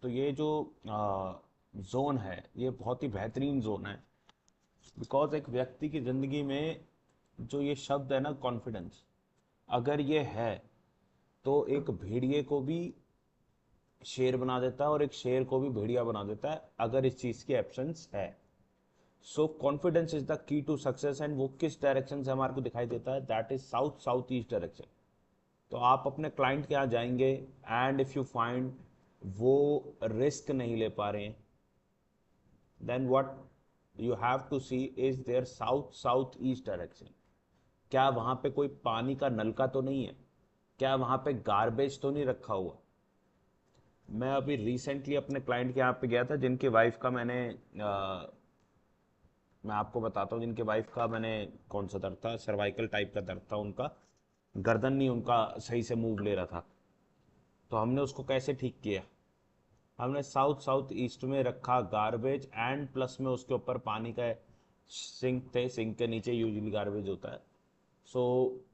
तो ये जो जोन है ये बहुत ही बेहतरीन जोन है। बिकॉज एक व्यक्ति की जिंदगी में जो ये शब्द है ना कॉन्फिडेंस, अगर ये है तो एक भेड़िए को भी शेर बना देता है और एक शेर को भी भेड़िया बना देता है अगर इस चीज की एब्सेंस है। So confidence is the key to success. And वो किस डायरेक्शन से हमारे को दिखाई देता है? That is south south east direction. तो आप अपने क्लाइंट के यहाँ जाएंगे एंड इफ यू फाइंड वो रिस्क नहीं ले पा रहे हैं, then what you have to see is their south south east direction. क्या वहां पे कोई पानी का नलका तो नहीं है? क्या वहां पे गार्बेज तो नहीं रखा हुआ? मैं अभी रिसेंटली अपने क्लाइंट के यहाँ पे गया था जिनकी वाइफ का मैं आपको बताता हूँ, जिनके वाइफ का मैंने कौन सा दर्द था, सर्वाइकल टाइप का दर्द था उनका, गर्दन नहीं उनका सही से मूव ले रहा था। तो हमने उसको कैसे ठीक किया? हमने साउथ साउथ ईस्ट में रखा गार्बेज एंड प्लस में उसके ऊपर पानी का सिंक थे, सिंक के नीचे यूजुअली गार्बेज होता है। So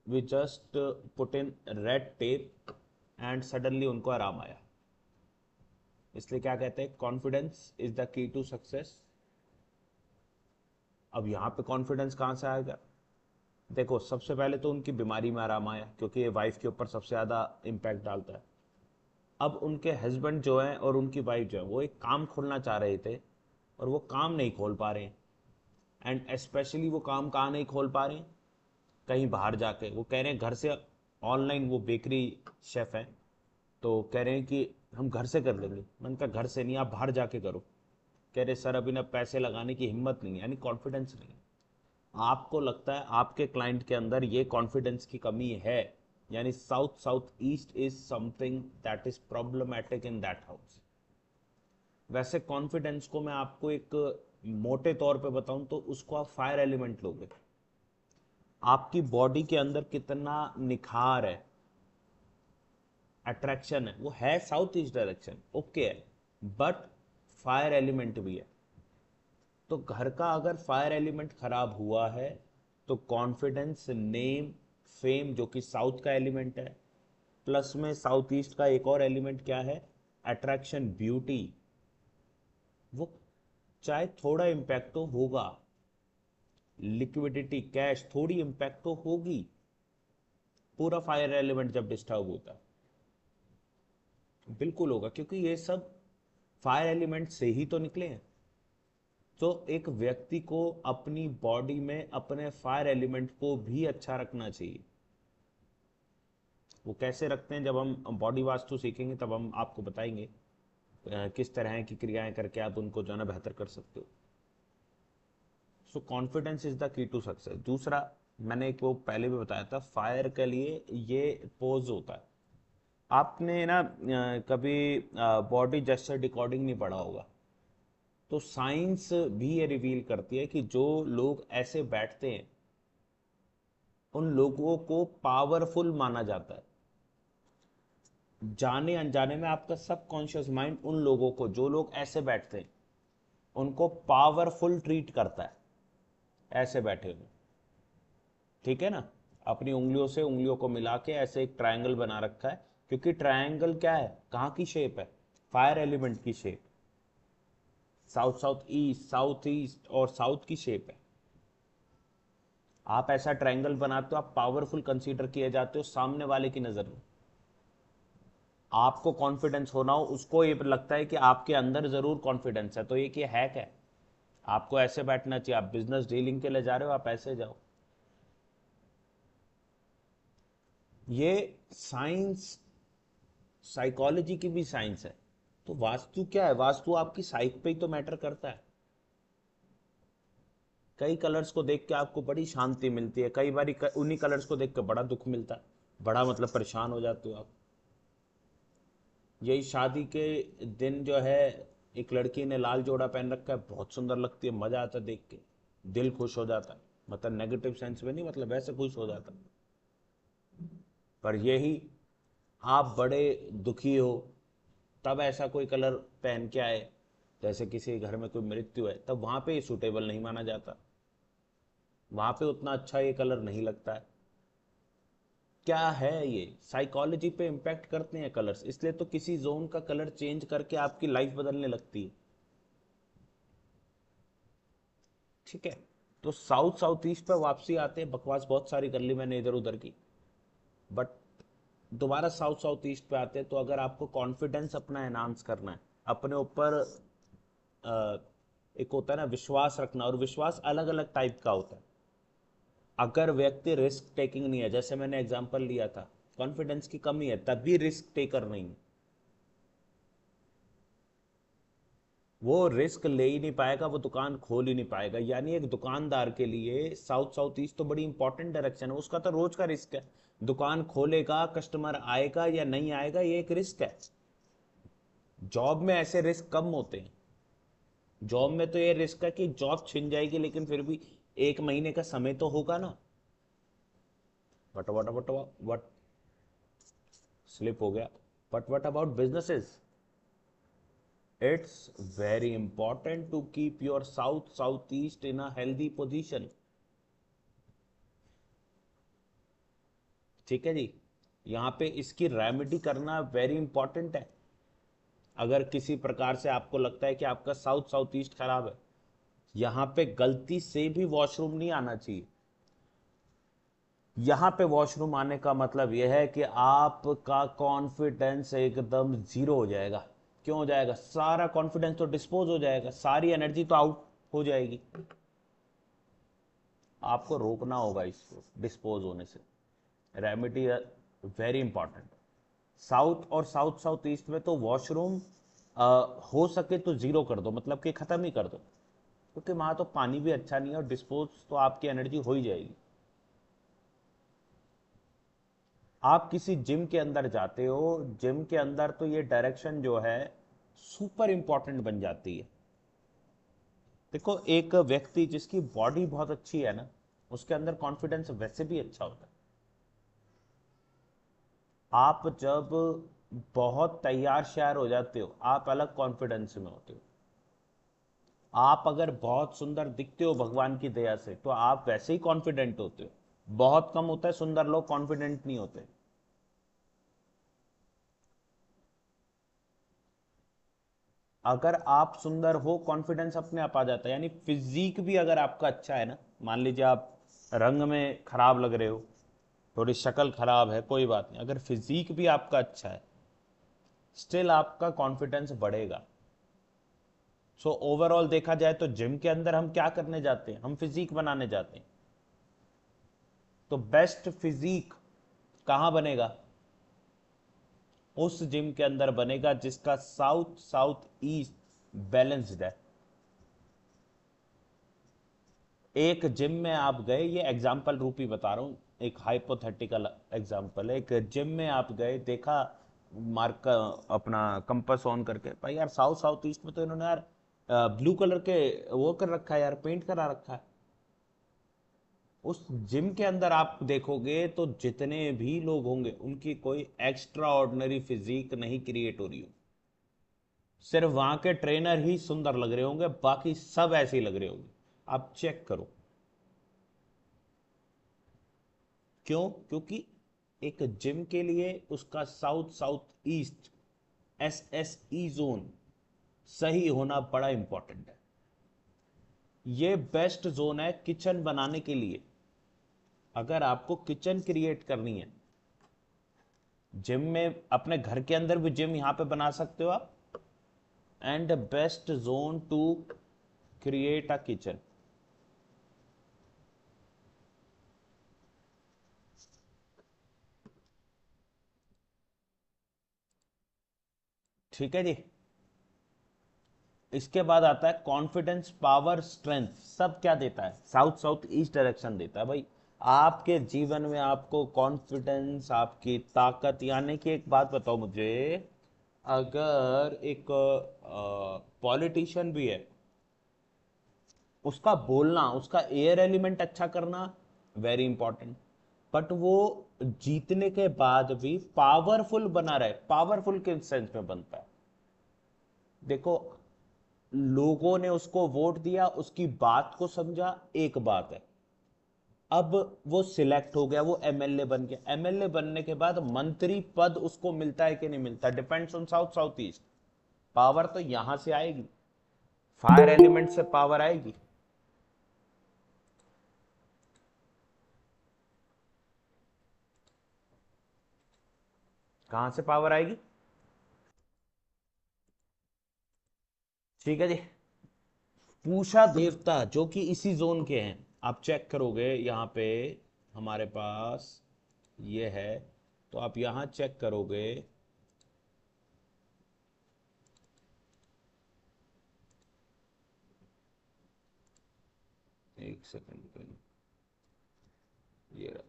we just put in red tape and suddenly उनको आराम आया। इसलिए क्या कहते हैं, confidence is the key to success. अब यहाँ पे कॉन्फिडेंस कहाँ से आएगा? देखो, सबसे पहले तो उनकी बीमारी में आराम आया क्योंकि ये वाइफ के ऊपर सबसे ज़्यादा इम्पैक्ट डालता है। अब उनके हस्बैंड जो है और उनकी वाइफ जो है वो एक काम खोलना चाह रहे थे और वो काम नहीं खोल पा रहे हैं। एंड स्पेशली वो काम कहाँ नहीं खोल पा रहे हैं? कहीं बाहर जाके। वो कह रहे हैं घर से ऑनलाइन, वो बेकरी शेफ हैं, तो कह रहे हैं कि हम घर से कर लेंगे। मैंने कहा घर से नहीं, आप बाहर जाके करो। कह रहे सर अभी ना पैसे लगाने की हिम्मत नहीं है, यानी कॉन्फिडेंस नहीं है। आपको लगता है आपके क्लाइंट के अंदर ये कॉन्फिडेंस की कमी है, यानी south south east is something that is problematic in that house. वैसे कॉन्फिडेंस को मैं आपको एक मोटे तौर पे बताऊं तो उसको आप फायर एलिमेंट लोगे। आपकी बॉडी के अंदर कितना निखार है, अट्रैक्शन है, वो है साउथ ईस्ट डायरेक्शन, ओके है, बट फायर एलिमेंट भी है। तो घर का अगर फायर एलिमेंट खराब हुआ है तो कॉन्फिडेंस, नेम, फेम जो कि साउथ का एलिमेंट है, प्लस में साउथ ईस्ट का एक और एलिमेंट क्या है, अट्रैक्शन, ब्यूटी, वो चाहे थोड़ा इम्पैक्ट तो होगा। लिक्विडिटी, कैश, थोड़ी इम्पैक्ट तो होगी। पूरा फायर एलिमेंट जब डिस्टर्ब होता है बिल्कुल होगा, क्योंकि ये सब फायर एलिमेंट से ही तो निकले हैं। तो एक व्यक्ति को अपनी बॉडी में अपने फायर एलिमेंट को भी अच्छा रखना चाहिए। वो कैसे रखते हैं, जब हम बॉडी वास्तु सीखेंगे तब हम आपको बताएंगे किस तरह की क्रियाएं करके आप उनको जो है ना बेहतर कर सकते हो। So confidence is the key to success. दूसरा, मैंने एक वो पहले भी बताया था, फायर के लिए ये पोज होता है। आपने ना कभी बॉडी जेस्चर डिकोडिंग नहीं पढ़ा होगा, तो साइंस भी ये रिवील करती है कि जो लोग ऐसे बैठते हैं उन लोगों को पावरफुल माना जाता है। जाने अनजाने में आपका सबकॉन्शियस माइंड उन लोगों को, जो लोग ऐसे बैठते हैं, उनको पावरफुल ट्रीट करता है ऐसे बैठे हुए। ठीक है ना? अपनी उंगलियों से उंगलियों को मिला के ऐसे एक ट्रायंगल बना रखा है, क्योंकि ट्रायंगल क्या है, कहाँ की शेप है, फायर एलिमेंट की shape. South south east, south east और साउथ की शेप है। आप ऐसा ट्रायंगल बनाते हो, आप पावरफुल कंसीडर किए जाते हो सामने वाले की नजर में। आपको कॉन्फिडेंस होना हो, उसको ये लगता है कि आपके अंदर जरूर कॉन्फिडेंस है, तो ये कि हैक है। आपको ऐसे बैठना चाहिए, आप बिजनेस डीलिंग के लिए जा रहे हो, आप ऐसे जाओ। ये साइंस, साइकोलॉजी की भी साइंस है। तो वास्तु क्या है, वास्तु आपकी साइक पे ही तो मैटर करता है। कई कलर्स को देख के आपको बड़ी शांति मिलती है, कई बार उन्हीं कलर्स को देख के बड़ा दुख मिलता है, बड़ा मतलब परेशान हो जाते हो आप। यही शादी के दिन जो है, एक लड़की ने लाल जोड़ा पहन रखा है, बहुत सुंदर लगती है, मजा आता है देख के, दिल खुश हो जाता है। मतलब नेगेटिव सेंस में नहीं, मतलब वैसे खुश हो जाता है। पर यही आप बड़े दुखी हो, तब ऐसा कोई कलर पहन के आए, जैसे किसी घर में कोई मृत्यु है, तब वहां पे सूटेबल नहीं माना जाता, वहां पे उतना अच्छा ये कलर नहीं लगता है। क्या है, ये साइकोलॉजी पे इम्पैक्ट करते हैं कलर्स, इसलिए तो किसी जोन का कलर चेंज करके आपकी लाइफ बदलने लगती है। ठीक है, तो साउथ साउथ ईस्ट पे वापसी आते हैं, बकवास बहुत सारी कर ली मैंने इधर उधर की, बट दोबारा साउथ साउथ ईस्ट पे आते हैं। तो अगर आपको कॉन्फिडेंस अपना एनहांस करना है, अपने ऊपर एक होता है ना विश्वास रखना, और विश्वास अलग अलग टाइप का होता है। अगर व्यक्ति रिस्क टेकिंग नहीं है, जैसे मैंने एग्जांपल लिया था, कॉन्फिडेंस की कमी है तब भी रिस्क टेकर नहीं है, वो रिस्क ले ही नहीं पाएगा, वो दुकान खोल ही नहीं पाएगा। यानी एक दुकानदार के लिए साउथ साउथ ईस्ट तो बड़ी इंपॉर्टेंट डायरेक्शन है, उसका तो रोज का रिस्क है। दुकान खोलेगा, कस्टमर आएगा या नहीं आएगा, ये एक रिस्क है। जॉब में ऐसे रिस्क कम होते हैं। जॉब में तो ये रिस्क है कि जॉब छिन जाएगी, लेकिन फिर भी 1 महीने का समय तो होगा ना। बट स्लिप हो गया। But what about businesses? it's very important to keep your south southeast in a healthy position। ठीक है जी, यहाँ पे इसकी रेमेडी करना वेरी इंपॉर्टेंट है। अगर किसी प्रकार से आपको लगता है कि आपका साउथ साउथ ईस्ट खराब है, यहाँ पे गलती से भी वॉशरूम नहीं आना चाहिए। यहाँ पे वॉशरूम आने का मतलब यह है कि आपका कॉन्फिडेंस एकदम जीरो हो जाएगा। क्यों हो जाएगा? सारा कॉन्फिडेंस तो डिस्पोज हो जाएगा, सारी एनर्जी तो आउट हो जाएगी। आपको रोकना होगा इसको डिस्पोज होने से। Remedy very important. साउथ और साउथ साउथ ईस्ट में तो वॉशरूम हो सके तो जीरो कर दो, मतलब कि खत्म ही कर दो, क्योंकि वहां तो पानी भी अच्छा नहीं है और डिस्पोज तो आपकी एनर्जी हो ही जाएगी। आप किसी जिम के अंदर जाते हो, जिम के अंदर तो ये डायरेक्शन जो है सुपर इंपॉर्टेंट बन जाती है। देखो, एक व्यक्ति जिसकी बॉडी बहुत अच्छी है ना, उसके अंदर कॉन्फिडेंस वैसे भी अच्छा होता है। आप जब बहुत तैयार श्यार हो जाते हो, आप अलग कॉन्फिडेंस में होते हो। आप अगर बहुत सुंदर दिखते हो भगवान की दया से, तो आप वैसे ही कॉन्फिडेंट होते हो। बहुत कम होता है सुंदर लोग कॉन्फिडेंट नहीं होते। अगर आप सुंदर हो, कॉन्फिडेंस अपने आप आ जाता है। यानी फिजिक भी अगर आपका अच्छा है ना, मान लीजिए आप रंग में खराब लग रहे हो, थोड़ी शक्ल खराब है, कोई बात नहीं, अगर फिजिक भी आपका अच्छा है, स्टिल आपका कॉन्फिडेंस बढ़ेगा। सो ओवरऑल देखा जाए तो जिम के अंदर हम क्या करने जाते हैं? हम फिजिक बनाने जाते हैं। तो बेस्ट फिजिक कहां बनेगा? उस जिम के अंदर बनेगा जिसका साउथ साउथ ईस्ट बैलेंस्ड है। एक जिम में आप गए, ये एग्जाम्पल रूप ही बता रहा हूं, एक हाइपोथेटिकल एग्जाम्पल है। एक जिम में आप गए, देखा मार्क अपना कंपास ऑन करके, भाई यार साउथ साउथ ईस्ट में तो इन्होंने यार ब्लू कलर के वो कर रखा है यार, पेंट करा रखा है। उस जिम के अंदर आप देखोगे तो जितने भी लोग होंगे, उनकी कोई एक्स्ट्रा ऑर्डिनरी फिजिक नहीं क्रिएट हो रही हो। सिर्फ वहां के ट्रेनर ही सुंदर लग रहे होंगे, बाकी सब ऐसे ही लग रहे होंगे। आप चेक करो। क्यों? क्योंकि एक जिम के लिए उसका south south east SSE zone सही होना बड़ा इंपॉर्टेंट है। ये बेस्ट जोन है किचन बनाने के लिए। अगर आपको किचन क्रिएट करनी है, जिम में, अपने घर के अंदर भी जिम यहां पे बना सकते हो आप। And best zone to create a kitchen. ठीक है जी। इसके बाद आता है कॉन्फिडेंस, पावर, स्ट्रेंथ। सब क्या देता है? साउथ साउथ ईस्ट डायरेक्शन देता है भाई। आपके जीवन में आपको कॉन्फिडेंस, आपकी ताकत, यानी कि एक बात बताओ मुझे, अगर एक पॉलिटिशियन भी है, उसका बोलना, उसका एयर एलिमेंट अच्छा करना वेरी इंपॉर्टेंट, बट वो जीतने के बाद भी पावरफुल बना रहे। पावरफुल किस सेंस में बनता है? देखो, लोगों ने उसको वोट दिया, उसकी बात को समझा, एक बात है। अब वो सिलेक्ट हो गया, वो एमएलए बन गया। एमएलए बनने के बाद मंत्री पद उसको मिलता है कि नहीं मिलता, depends on south south east. Power तो यहां से आएगी, फायर एलिमेंट से पावर आएगी। कहां से पावर आएगी? ठीक है जी। पूषा देवता जो कि इसी जोन के हैं, आप चेक करोगे यहाँ पे हमारे पास ये है, तो आप यहां चेक करोगे। एक सेकंड पहले, ये रहा।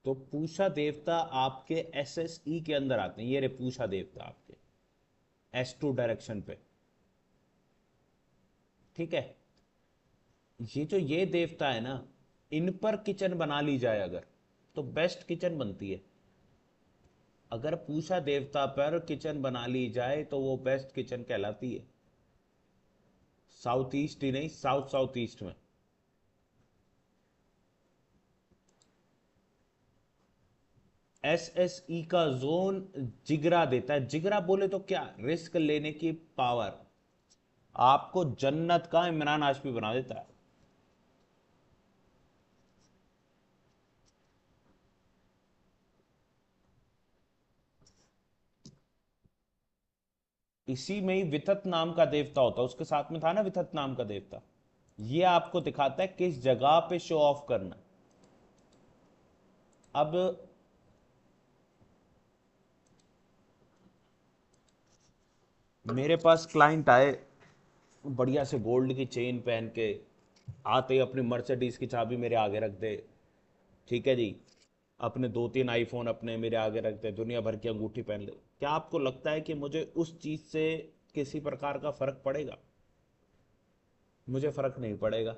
तो पूषा देवता आपके एसएसई के अंदर आते हैं, ये रे पूषा देवता आपके S2 डायरेक्शन पे। ठीक है। ये देवता है ना, इन पर किचन बना ली जाए अगर, तो बेस्ट किचन बनती है। अगर पूषा देवता पर किचन बना ली जाए तो वो बेस्ट किचन कहलाती है। साउथ ईस्ट ही नहीं, साउथ साउथ ईस्ट में। एसएसई का जोन जिगरा देता है। जिगरा बोले तो क्या, रिस्क लेने की पावर। आपको जन्नत का इमरान हाशमी बना देता है। इसी में ही वितत नाम का देवता होता है, उसके साथ में था ना वितत नाम का देवता। ये आपको दिखाता है किस जगह पे शो ऑफ करना। अब मेरे पास क्लाइंट आए, बढ़िया से गोल्ड की चेन पहन के, आते ही अपनी मर्सिडीज की चाबी मेरे आगे रख दे। ठीक है जी। अपने 2-3 आईफोन अपने मेरे आगे रख दे, दुनिया भर की अंगूठी पहन ले। क्या आपको लगता है कि मुझे उस चीज से किसी प्रकार का फर्क पड़ेगा? मुझे फर्क नहीं पड़ेगा।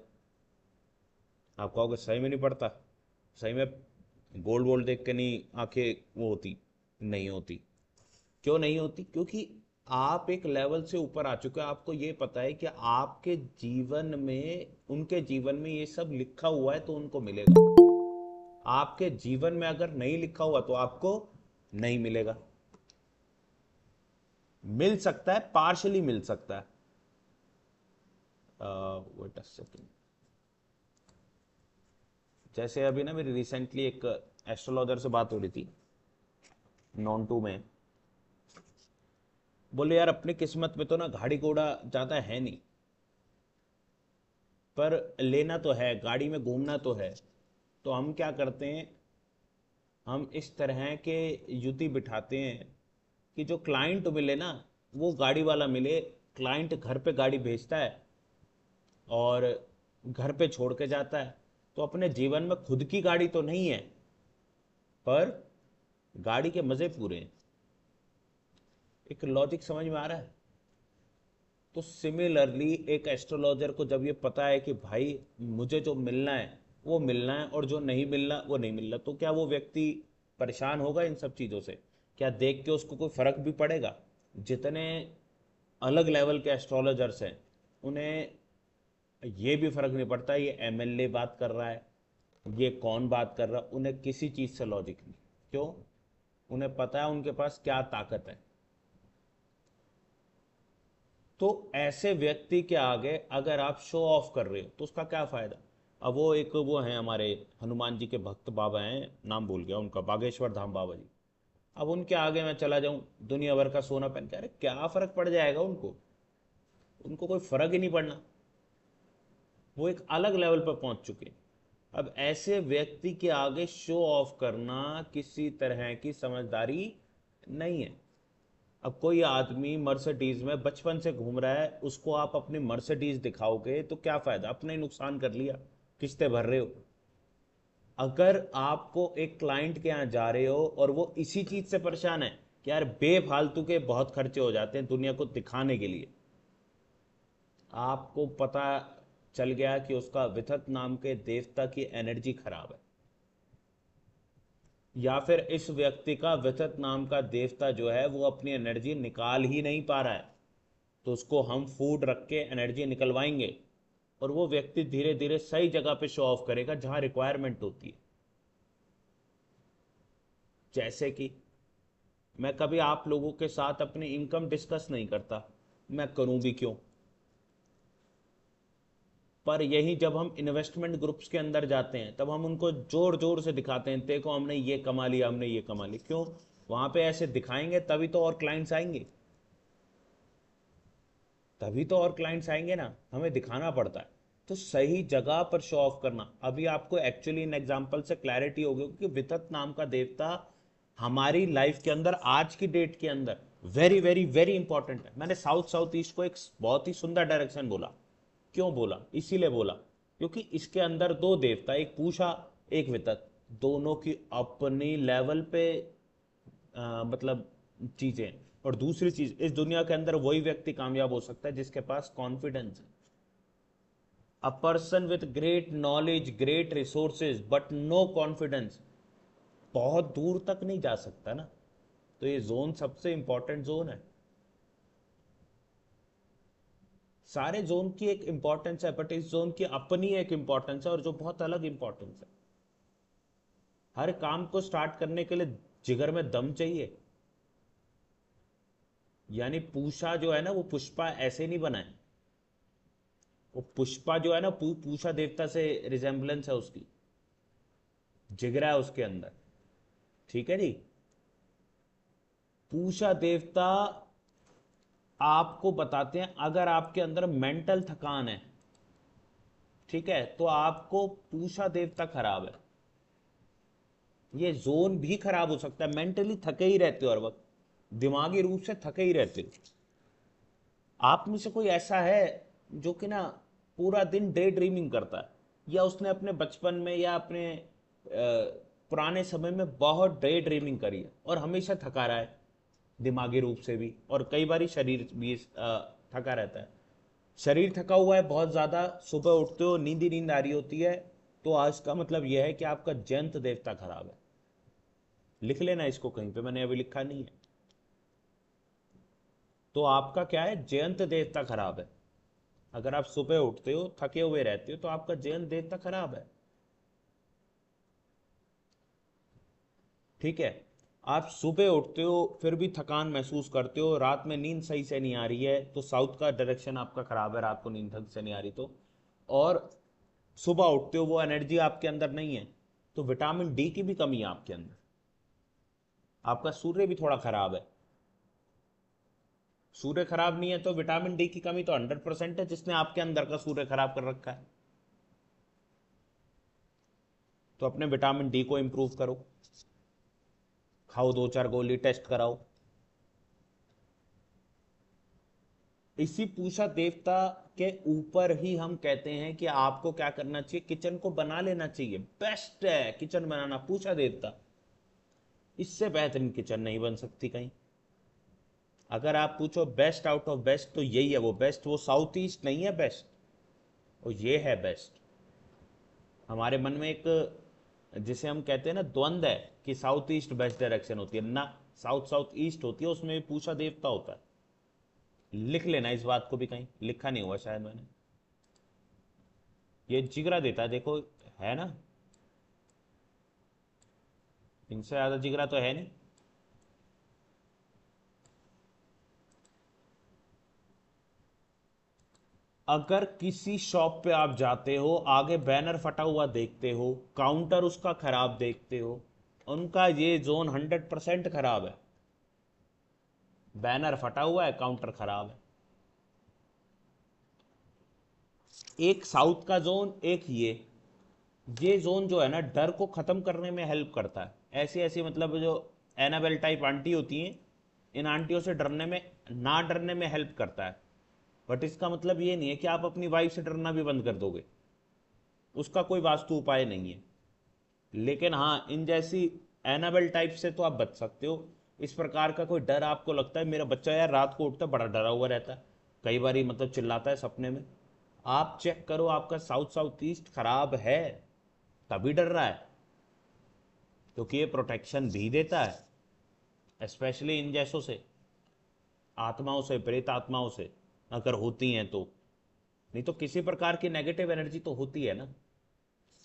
आप कहोगे सही में नहीं पड़ता? सही में गोल्ड वोल्ड देख के नहीं आंखें वो होती? नहीं होती। क्यों नहीं होती? क्योंकि आप एक लेवल से ऊपर आ चुके हो। आपको ये पता है कि आपके जीवन में, उनके जीवन में ये सब लिखा हुआ है तो उनको मिलेगा। आपके जीवन में अगर नहीं लिखा हुआ तो आपको नहीं मिलेगा। मिल सकता है, पार्शली मिल सकता है। Wait a second. जैसे अभी ना मेरी रिसेंटली एक एस्ट्रोलॉजर से बात हो रही थी, नॉन टू में। बोले यार अपनी किस्मत में तो ना गाड़ी घोड़ा ज्यादा है नहीं, पर लेना तो है, गाड़ी में घूमना तो है। तो हम क्या करते हैं, हम इस तरह के युति बिठाते हैं कि जो क्लाइंट मिले ना, वो गाड़ी वाला मिले। क्लाइंट घर पे गाड़ी भेजता है और घर पे छोड़ के जाता है। तो अपने जीवन में खुद की गाड़ी तो नहीं है, पर गाड़ी के मजे पूरे हैं। एक लॉजिक समझ में आ रहा है? तो सिमिलरली एक एस्ट्रोलॉजर को जब ये पता है कि भाई मुझे जो मिलना है वो मिलना है और जो नहीं मिलना वो नहीं मिलना, तो क्या वो व्यक्ति परेशान होगा इन सब चीज़ों से? क्या देख के उसको कोई फर्क भी पड़ेगा? जितने अलग लेवल के एस्ट्रोलॉजर्स हैं, उन्हें ये भी फर्क नहीं पड़ता ये एमएलए बात कर रहा है, ये कौन बात कर रहा है। उन्हें किसी चीज़ से लॉजिक नहीं। क्यों? उन्हें पता है उनके पास क्या ताकत है। तो ऐसे व्यक्ति के आगे अगर आप शो ऑफ कर रहे हो तो उसका क्या फायदा? अब वो एक वो हैं हमारे हनुमान जी के भक्त बाबा हैं, नाम भूल गया उनका, बागेश्वर धाम बाबा जी। अब उनके आगे मैं चला जाऊं दुनिया भर का सोना पहन के, अरे क्या फर्क पड़ जाएगा उनको? उनको कोई फर्क ही नहीं पड़ना। वो एक अलग लेवल पर पहुंच चुके हैं। अब ऐसे व्यक्ति के आगे शो ऑफ करना किसी तरह की समझदारी नहीं है। अब कोई आदमी मर्सिडीज में बचपन से घूम रहा है, उसको आप अपनी मर्सिडीज दिखाओगे तो क्या फायदा? अपना ही नुकसान कर लिया, किस्तें भर रहे हो। अगर आपको एक क्लाइंट के यहाँ जा रहे हो और वो इसी चीज से परेशान है कि यार बेफालतू के बहुत खर्चे हो जाते हैं दुनिया को दिखाने के लिए, आपको पता चल गया कि उसका विथक नाम के देवता की एनर्जी खराब है, या फिर इस व्यक्ति का विथक नाम का देवता जो है वो अपनी एनर्जी निकाल ही नहीं पा रहा है, तो उसको हम फूड रख के एनर्जी निकलवाएंगे। और वो व्यक्ति धीरे धीरे सही जगह पे शो ऑफ करेगा जहां रिक्वायरमेंट होती है। जैसे कि मैं कभी आप लोगों के साथ अपनी इनकम डिस्कस नहीं करता, मैं करूं भी क्यों? पर यही जब हम इन्वेस्टमेंट ग्रुप्स के अंदर जाते हैं तब हम उनको जोर जोर से दिखाते हैं, देखो हमने ये कमा लिया, हमने ये कमा लिया। क्यों? वहां पे ऐसे दिखाएंगे तभी तो और क्लाइंट्स आएंगे, तभी तो और क्लाइंट्स आएंगे ना, हमें दिखाना पड़ता है। तो सही जगह पर शो ऑफ करना। अभी आपको एक्चुअली इन एग्जांपल से क्लैरिटी होगी कि वितत नाम का देवता हमारी लाइफ के अंदर, आज की डेट के अंदर वेरी वेरी वेरी इंपॉर्टेंट है। मैंने साउथ साउथ ईस्ट को एक बहुत ही सुंदर डायरेक्शन बोला। क्यों बोला? इसीलिए बोला क्योंकि इसके अंदर दो देवता, एक पूषा एक वितत, दोनों की अपनी लेवल पे मतलब चीजें। और दूसरी चीज, इस दुनिया के अंदर वही व्यक्ति कामयाब हो सकता है जिसके पास कॉन्फिडेंस है। A person with great knowledge, great resources but no confidence बहुत दूर तक नहीं जा सकता ना। तो ये जोन सबसे इंपॉर्टेंट जोन है। सारे जोन की एक इंपॉर्टेंस है, बट इस जोन की अपनी एक इंपॉर्टेंस है और जो बहुत अलग इंपॉर्टेंस है। हर काम को स्टार्ट करने के लिए जिगर में दम चाहिए। यानी पूषा जो है ना, वो पुष्पा ऐसे नहीं बना है। वो पुष्पा जो है ना, पूषा देवता से रिजेम्बलेंस है उसकी, जिगरा है उसके अंदर। ठीक है जी। पूषा देवता आपको बताते हैं, अगर आपके अंदर मेंटल थकान है, ठीक है, तो आपको पूषा देवता खराब है। ये जोन भी खराब हो सकता है। मेंटली थके ही रहते हो हर वक्त, दिमागी रूप से थके ही रहते हो। आप में से कोई ऐसा है जो कि ना पूरा दिन डे ड्रीमिंग करता है, या उसने अपने बचपन में या अपने पुराने समय में बहुत डे ड्रीमिंग करी है और हमेशा थका रहा है, दिमागी रूप से भी, और कई बार शरीर भी थका रहता है। शरीर थका हुआ है बहुत ज़्यादा, सुबह उठते हो नींद ही नींद आ रही होती है, तो आज का मतलब यह है कि आपका जयंत देवता खराब है। लिख लेना इसको कहीं पे, मैंने अभी लिखा नहीं है। तो आपका क्या है? जयंत देवता खराब है। अगर आप सुबह उठते हो थके हुए रहते हो तो आपका जयंत देवता खराब है। ठीक है। आप सुबह उठते हो फिर भी थकान महसूस करते हो, रात में नींद सही से नहीं आ रही है, तो साउथ का डायरेक्शन आपका खराब है, रात को नींद ढंग से नहीं आ रही तो। और सुबह उठते हो वो एनर्जी आपके अंदर नहीं है, तो विटामिन डी की भी कमी है आपके अंदर। आपका सूर्य भी थोड़ा खराब है। सूर्य खराब नहीं है तो विटामिन डी की कमी तो 100% है, जिसने आपके अंदर का सूर्य खराब कर रखा है। तो अपने विटामिन डी को इंप्रूव करो, खाओ 2-4 गोली, टेस्ट कराओ। इसी पूषा देवता के ऊपर ही हम कहते हैं कि आपको क्या करना चाहिए, किचन को बना लेना चाहिए। बेस्ट है किचन बनाना, पूषा देवता। इससे बेहतरीन किचन नहीं बन सकती कहीं। अगर आप पूछो बेस्ट आउट ऑफ बेस्ट, तो यही है वो बेस्ट। वो साउथ ईस्ट नहीं है बेस्ट, वो ये है बेस्ट। हमारे मन में एक, जिसे हम कहते हैं ना, द्वंद है कि साउथ ईस्ट बेस्ट डायरेक्शन होती है ना, साउथ साउथ ईस्ट होती है, उसमें भी पूषा देवता होता है। लिख लेना इस बात को भी, कहीं लिखा नहीं हुआ शायद मैंने। ये जिगरा देता है देखो, है ना, इनसे ज्यादा जिगरा तो है नहीं। अगर किसी शॉप पे आप जाते हो, आगे बैनर फटा हुआ देखते हो, काउंटर उसका खराब देखते हो, उनका ये जोन 100% खराब है। बैनर फटा हुआ है, काउंटर खराब है। एक साउथ का जोन, एक ये जोन जो है ना, डर को खत्म करने में हेल्प करता है। ऐसी ऐसी मतलब जो एनाबेल टाइप आंटी होती हैं, इन आंटियों से डरने में, ना डरने में हेल्प करता है। बट इसका मतलब ये नहीं है कि आप अपनी वाइफ से डरना भी बंद कर दोगे, उसका कोई वास्तु उपाय नहीं है। लेकिन हाँ, इन जैसी एनाबेल टाइप से तो आप बच सकते हो। इस प्रकार का कोई डर आपको लगता है, मेरा बच्चा यार रात को उठता है बड़ा डरा हुआ रहता है, कई बार मतलब चिल्लाता है सपने में, आप चेक करो आपका साउथ साउथ ईस्ट खराब है, तभी डर रहा है। क्योंकि ये प्रोटेक्शन भी देता है, स्पेशली इन जैसों से, आत्माओं से, प्रेत आत्माओं से, अगर होती हैं तो। नहीं तो किसी प्रकार की नेगेटिव एनर्जी तो होती है ना,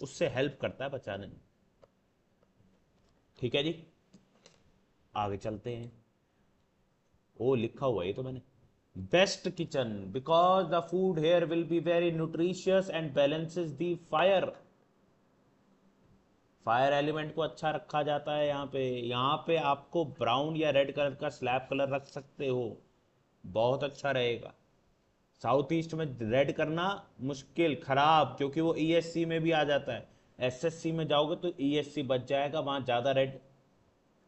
उससे हेल्प करता है बचाने में। ठीक है जी, आगे चलते हैं। ओ लिखा हुआ है ये तो मैंने, best kitchen because the food here will be very nutritious and balances the fire. Fire element को अच्छा रखा जाता है यहाँ पे। यहाँ पे आपको ब्राउन या रेड कलर का स्लैब कलर रख सकते हो, बहुत अच्छा रहेगा। साउथ ईस्ट में रेड करना मुश्किल, खराब, क्योंकि वो ईएससी में भी आ जाता है। एसएससी में जाओगे तो ईएससी बच जाएगा, वहाँ ज़्यादा रेड।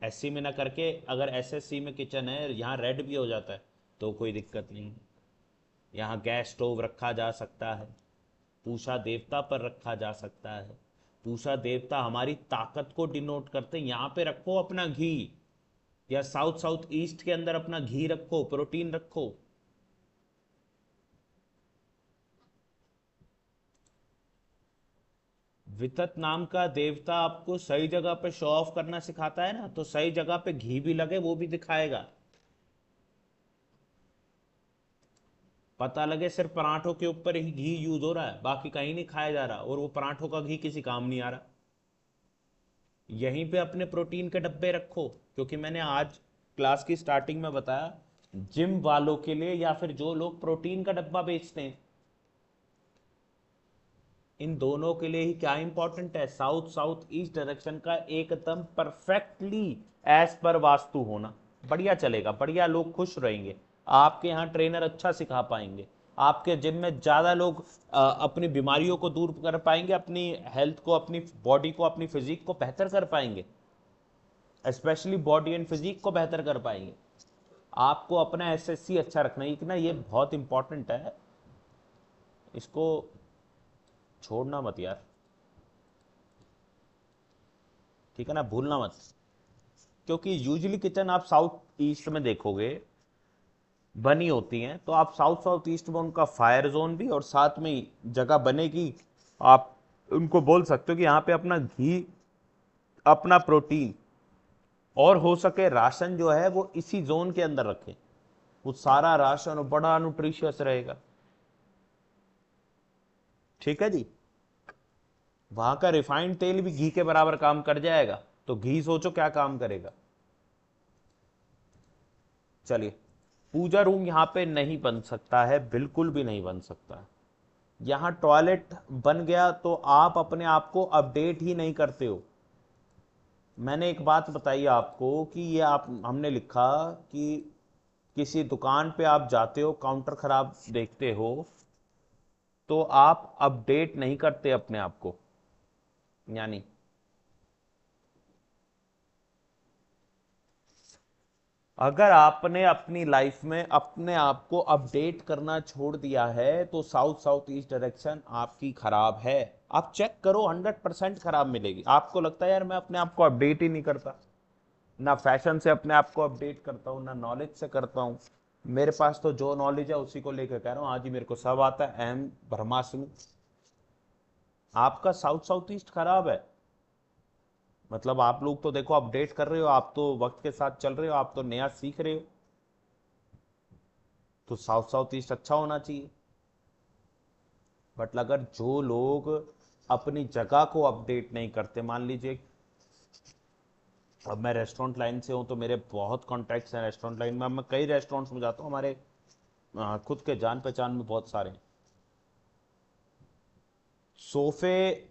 एससी में ना करके अगर एसएससी में किचन है यहाँ रेड भी हो जाता है तो कोई दिक्कत नहीं है। यहाँ गैस स्टोव रखा जा सकता है, पूषा देवता पर रखा जा सकता है। पूषा देवता हमारी ताकत को डिनोट करते हैं। यहाँ पे रखो अपना घी, या साउथ साउथ ईस्ट के अंदर अपना घी रखो, प्रोटीन रखो। वितत नाम का देवता आपको सही जगह पे शो ऑफ करना सिखाता है ना, तो सही जगह पे घी भी लगे वो भी दिखाएगा। पता लगे सिर्फ पराठों के ऊपर ही घी यूज हो रहा है, बाकी कहीं नहीं खाया जा रहा, और वो पराठों का घी किसी काम नहीं आ रहा। यहीं पे अपने प्रोटीन के डब्बे रखो, क्योंकि मैंने आज क्लास की स्टार्टिंग में बताया, जिम वालों के लिए या फिर जो लोग प्रोटीन का डब्बा बेचते हैं, इन दोनों के लिए ही क्या इंपॉर्टेंट है, साउथ साउथ ईस्ट डायरेक्शन का एकदम परफेक्टली एज पर वास्तु होना। बढ़िया चलेगा, बढ़िया, लोग खुश रहेंगे, आपके यहाँ ट्रेनर अच्छा सिखा पाएंगे, आपके जिम में ज़्यादा लोग अपनी बीमारियों को दूर कर पाएंगे, अपनी हेल्थ को, अपनी बॉडी को, अपनी फिजिक को बेहतर कर पाएंगे, स्पेशली बॉडी एंड फिजिक को बेहतर कर पाएंगे। आपको अपना एसएससी अच्छा रखना है ना, ये बहुत इंपॉर्टेंट है, इसको छोड़ना मत यार, ठीक है ना, भूलना मत। क्योंकि यूजुअली किचन आप साउथ ईस्ट में देखोगे बनी होती हैं, तो आप साउथ साउथ ईस्ट में उनका फायर जोन भी और साथ में ही जगह बनेगी। आप उनको बोल सकते हो कि यहाँ पे अपना घी, अपना प्रोटीन और हो सके राशन जो है वो इसी जोन के अंदर रखें, वो सारा राशन बड़ा न्यूट्रिशियस रहेगा। ठीक है जी, वहां का रिफाइंड तेल भी घी के बराबर काम कर जाएगा, तो घी सोचो क्या काम करेगा। चलिए, पूजा रूम यहाँ पे नहीं बन सकता है, बिल्कुल भी नहीं बन सकता है। यहाँ टॉयलेट बन गया तो आप अपने आप को अपडेट ही नहीं करते हो। मैंने एक बात बताई आपको कि ये आप, हमने लिखा कि किसी दुकान पे आप जाते हो, काउंटर खराब देखते हो, तो आप अपडेट नहीं करते अपने आप को। यानी अगर आपने अपनी लाइफ में अपने आप को अपडेट करना छोड़ दिया है तो साउथ साउथ ईस्ट डायरेक्शन आपकी खराब है। आप चेक करो, 100% खराब मिलेगी। आपको लगता है यार मैं अपने आप को अपडेट ही नहीं करता, ना फैशन से अपने आप को अपडेट करता हूँ, ना नॉलेज से करता हूँ, मेरे पास तो जो नॉलेज है उसी को लेकर कह रहा हूँ, आज ही मेरे को सब आता है, अहम ब्रह्मास्मि। आपका साउथ साउथ ईस्ट खराब है। मतलब आप लोग तो देखो अपडेट कर रहे हो, आप तो वक्त के साथ चल रहे हो, आप तो नया सीख रहे हो, तो साउथ साउथ ईस्ट अच्छा होना चाहिए। बट अगर जो लोग अपनी जगह को अपडेट नहीं करते, मान लीजिए अब मैं रेस्टोरेंट लाइन से हूं तो मेरे बहुत कॉन्टैक्ट्स हैं रेस्टोरेंट लाइन में, मैं कई रेस्टोरेंट्स में जाता हूँ, हमारे खुद के जान पहचान में बहुत सारे हैं। सोफे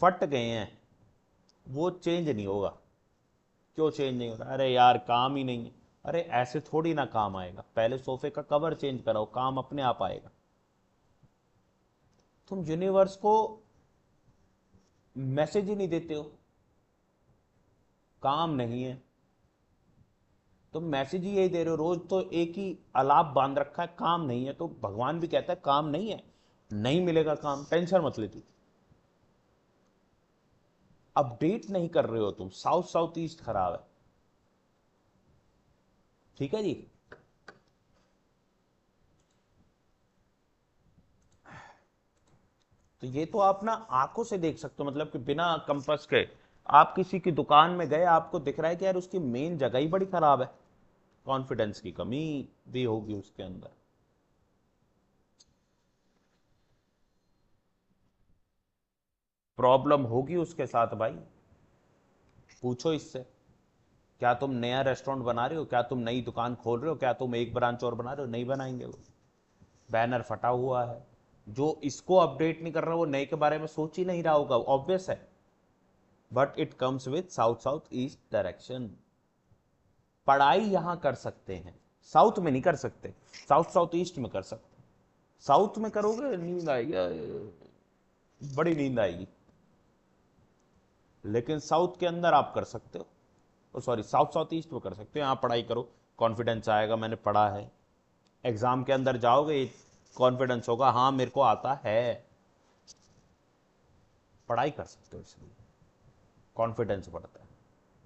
फट गए हैं, वो चेंज नहीं होगा। क्यों चेंज नहीं हो रहा? अरे यार काम ही नहीं है। अरे ऐसे थोड़ी ना काम आएगा, पहले सोफे का कवर चेंज कराओ, काम अपने आप आएगा। तुम यूनिवर्स को मैसेज ही नहीं देते हो, काम नहीं है, तुम मैसेज ही यही दे रहे हो, रोज तो एक ही अलाप बांध रखा है, काम नहीं है, तो भगवान भी कहता है काम नहीं है, नहीं मिलेगा काम, टेंशन मत ले तू। अपडेट नहीं कर रहे हो तुम, साउथ साउथ ईस्ट खराब है। ठीक है जी, तो ये तो आप ना आंखों से देख सकते हो, मतलब कि बिना कंपास के आप किसी की दुकान में गए, आपको दिख रहा है कि यार उसकी मेन जगह ही बड़ी खराब है, कॉन्फिडेंस की कमी भी होगी उसके अंदर। प्रॉब्लम होगी उसके साथ भाई, पूछो इससे। क्या तुम नया रेस्टोरेंट बना रहे हो, क्या तुम नई दुकान खोल रहे हो, क्या तुम एक ब्रांच और बना रहे हो? नहीं बनाएंगे वो। बैनर फटा हुआ है, जो इसको अपडेट नहीं कर रहा वो नए के बारे में सोच ही नहीं रहा होगा, ऑब्वियस है। But it comes with south south east direction. पढ़ाई यहां कर सकते हैं, साउथ में नहीं कर सकते, साउथ साउथ ईस्ट में कर सकते। साउथ में करोगे नींद आएगी, बड़ी नींद आएगी। लेकिन साउथ के अंदर आप कर सकते हो, सॉरी साउथ साउथ ईस्ट में कर सकते हो। यहाँ पढ़ाई करो, कॉन्फिडेंस आएगा, मैंने पढ़ा है। एग्जाम के अंदर जाओगे, कॉन्फिडेंस होगा, हाँ मेरे को आता है। पढ़ाई कर सकते हो, इसलिए कॉन्फिडेंस बढ़ता है।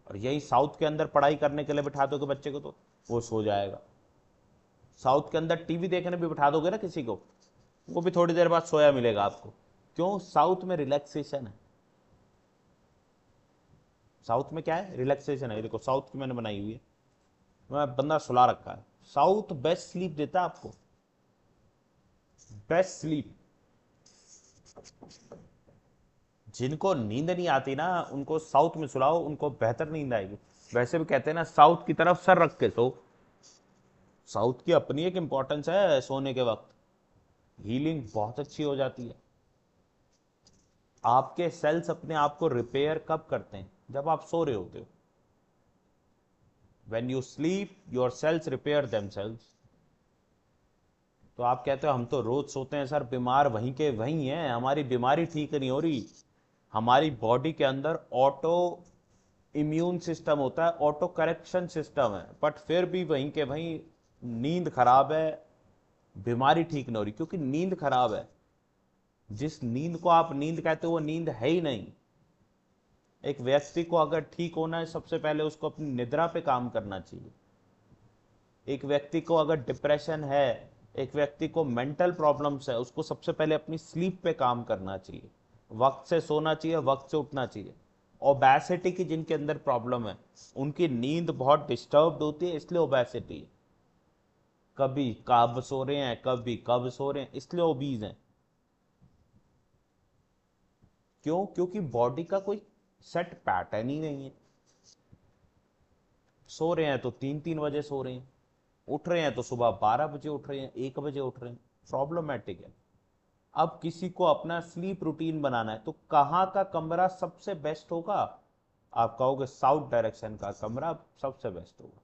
और यही साउथ के अंदर पढ़ाई करने के लिए बिठा दोगे बच्चे को तो वो सो जाएगा। साउथ के अंदर टीवी देखने भी बिठा दोगे ना किसी को, वो भी थोड़ी देर बाद सोया मिलेगा आपको। क्यों? साउथ में रिलैक्सेशन है। साउथ में क्या है? रिलैक्सेशन है। देखो साउथ की मैंने बनाई हुई है, मैं बंदा सुला रखा है। साउथ बेस्ट स्लीप देता है आपको, बेस्ट स्लीप। जिनको नींद नहीं आती ना, उनको साउथ में सुलाओ, उनको बेहतर नींद आएगी। वैसे भी कहते हैं ना, साउथ की तरफ सर रख के सो। साउथ की अपनी एक इंपॉर्टेंस है सोने के वक्त, हीलिंग बहुत अच्छी हो जाती है। आपके सेल्स अपने आप को रिपेयर कब करते हैं? जब आप सो रहे होते हो। When you sleep your sales repair themselves. तो आप कहते हो हम तो रोज सोते हैं सर, बीमार वहीं के वहीं हैं, हमारी बीमारी ठीक नहीं हो रही। हमारी बॉडी के अंदर ऑटो इम्यून सिस्टम होता है, ऑटो करेक्शन सिस्टम है, बट फिर भी वहीं के वहीं नींद खराब है, बीमारी ठीक नहीं हो रही, क्योंकि नींद खराब है। जिस नींद को आप नींद कहते हो वो नींद है ही नहीं। एक व्यक्ति को अगर ठीक होना है, सबसे पहले उसको अपनी निद्रा पे काम करना चाहिए। एक व्यक्ति को अगर डिप्रेशन है, एक व्यक्ति को मेंटल प्रॉब्लम्स है, उसको सबसे पहले अपनी स्लीप पे काम करना चाहिए। वक्त से सोना चाहिए, वक्त से उठना चाहिए। ओबेसिटी की जिनके अंदर प्रॉब्लम है, उनकी नींद बहुत डिस्टर्ब्ड होती है, इसलिए ओबेसिटी है। कभी कब सो रहे हैं, कभी कब सो रहे हैं, इसलिए ओबीज हैं। क्यों? क्योंकि बॉडी का कोई सेट पैटर्न ही नहीं है। सो रहे हैं तो 3-3 बजे सो रहे हैं, उठ रहे हैं तो सुबह 12 बजे उठ रहे हैं, 1 बजे उठ रहे हैं। प्रॉब्लमैटिक है। अब किसी को अपना स्लीप रूटीन बनाना है, तो कहाँ का कमरा सबसे बेस्ट होगा? आप कहोगे साउथ डायरेक्शन का कमरा सबसे बेस्ट होगा।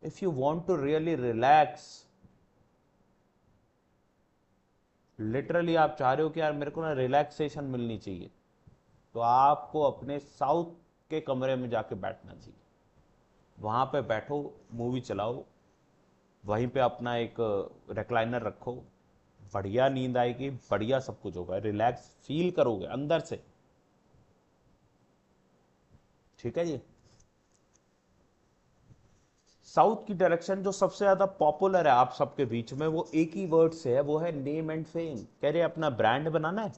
If you want to really relax, literally आप चाह रहे हो कि यार मेरे को ना रिलैक्सेशन मिलनी चाहिए, तो आपको अपने साउथ के कमरे में जाके बैठना चाहिए। वहां पे बैठो, मूवी चलाओ, वहीं पे अपना एक रिक्लाइनर रखो, बढ़िया नींद आएगी, बढ़िया सब कुछ होगा, रिलैक्स फील करोगे अंदर से। ठीक है जी। साउथ की डायरेक्शन जो सबसे ज्यादा पॉपुलर है आप सबके बीच में, वो एक ही वर्ड से है, वो है नेम एंड फेम। कह रहे अपना ब्रांड बनाना है,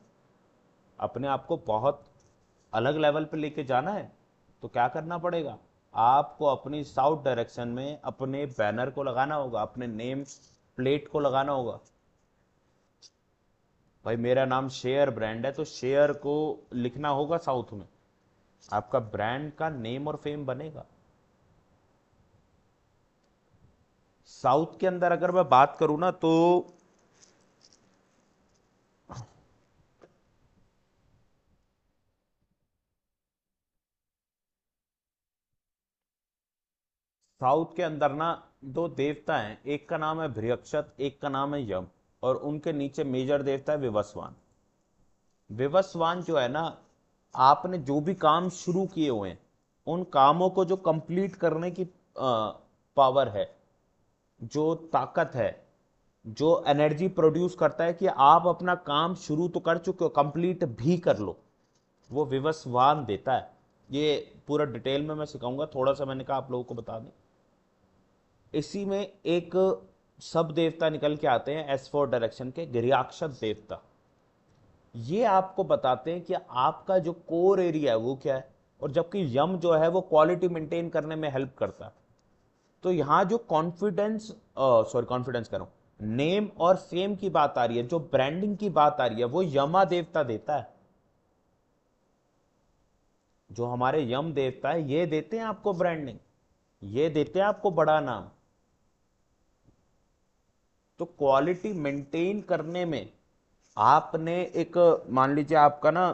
अपने आप को बहुत अलग लेवल पे लेके जाना है, तो क्या करना पड़ेगा? आपको अपनी साउथ डायरेक्शन में अपने बैनर को लगाना होगा, अपने नेम प्लेट को लगाना होगा। भाई मेरा नाम शेयर ब्रांड है, तो शेयर को लिखना होगा साउथ में, आपका ब्रांड का नेम और फेम बनेगा। साउथ के अंदर अगर मैं बात करूं ना, तो साउथ के अंदर ना दो देवता हैं, एक का नाम है भृक्षत, एक का नाम है यम, और उनके नीचे मेजर देवता है विवस्वान। विवस्वान जो है ना, आपने जो भी काम शुरू किए हुए हैं, उन कामों को जो कंप्लीट करने की पावर है, जो ताकत है, जो एनर्जी प्रोड्यूस करता है कि आप अपना काम शुरू तो कर चुके हो, कंप्लीट भी कर लो, वो विवस्वान देता है। ये पूरा डिटेल में मैं सिखाऊंगा, थोड़ा सा मैंने कहा आप लोगों को बता दें। इसी में एक सब देवता निकल के आते हैं S4 डायरेक्शन के, गिरियाक्षत देवता। ये आपको बताते हैं कि आपका जो कोर एरिया है वो क्या है, और जबकि यम जो है वो क्वालिटी मेंटेन करने में हेल्प करता है। तो यहां जो कॉन्फिडेंस, सॉरी कॉन्फिडेंस करो, नेम और फेम की बात आ रही है, जो ब्रांडिंग की बात आ रही है, वो यमा देवता देता है। जो हमारे यम देवता है ये देते हैं आपको ब्रांडिंग, ये देते हैं आपको बड़ा नाम। तो क्वालिटी मेंटेन करने में आपने एक, मान लीजिए आपका ना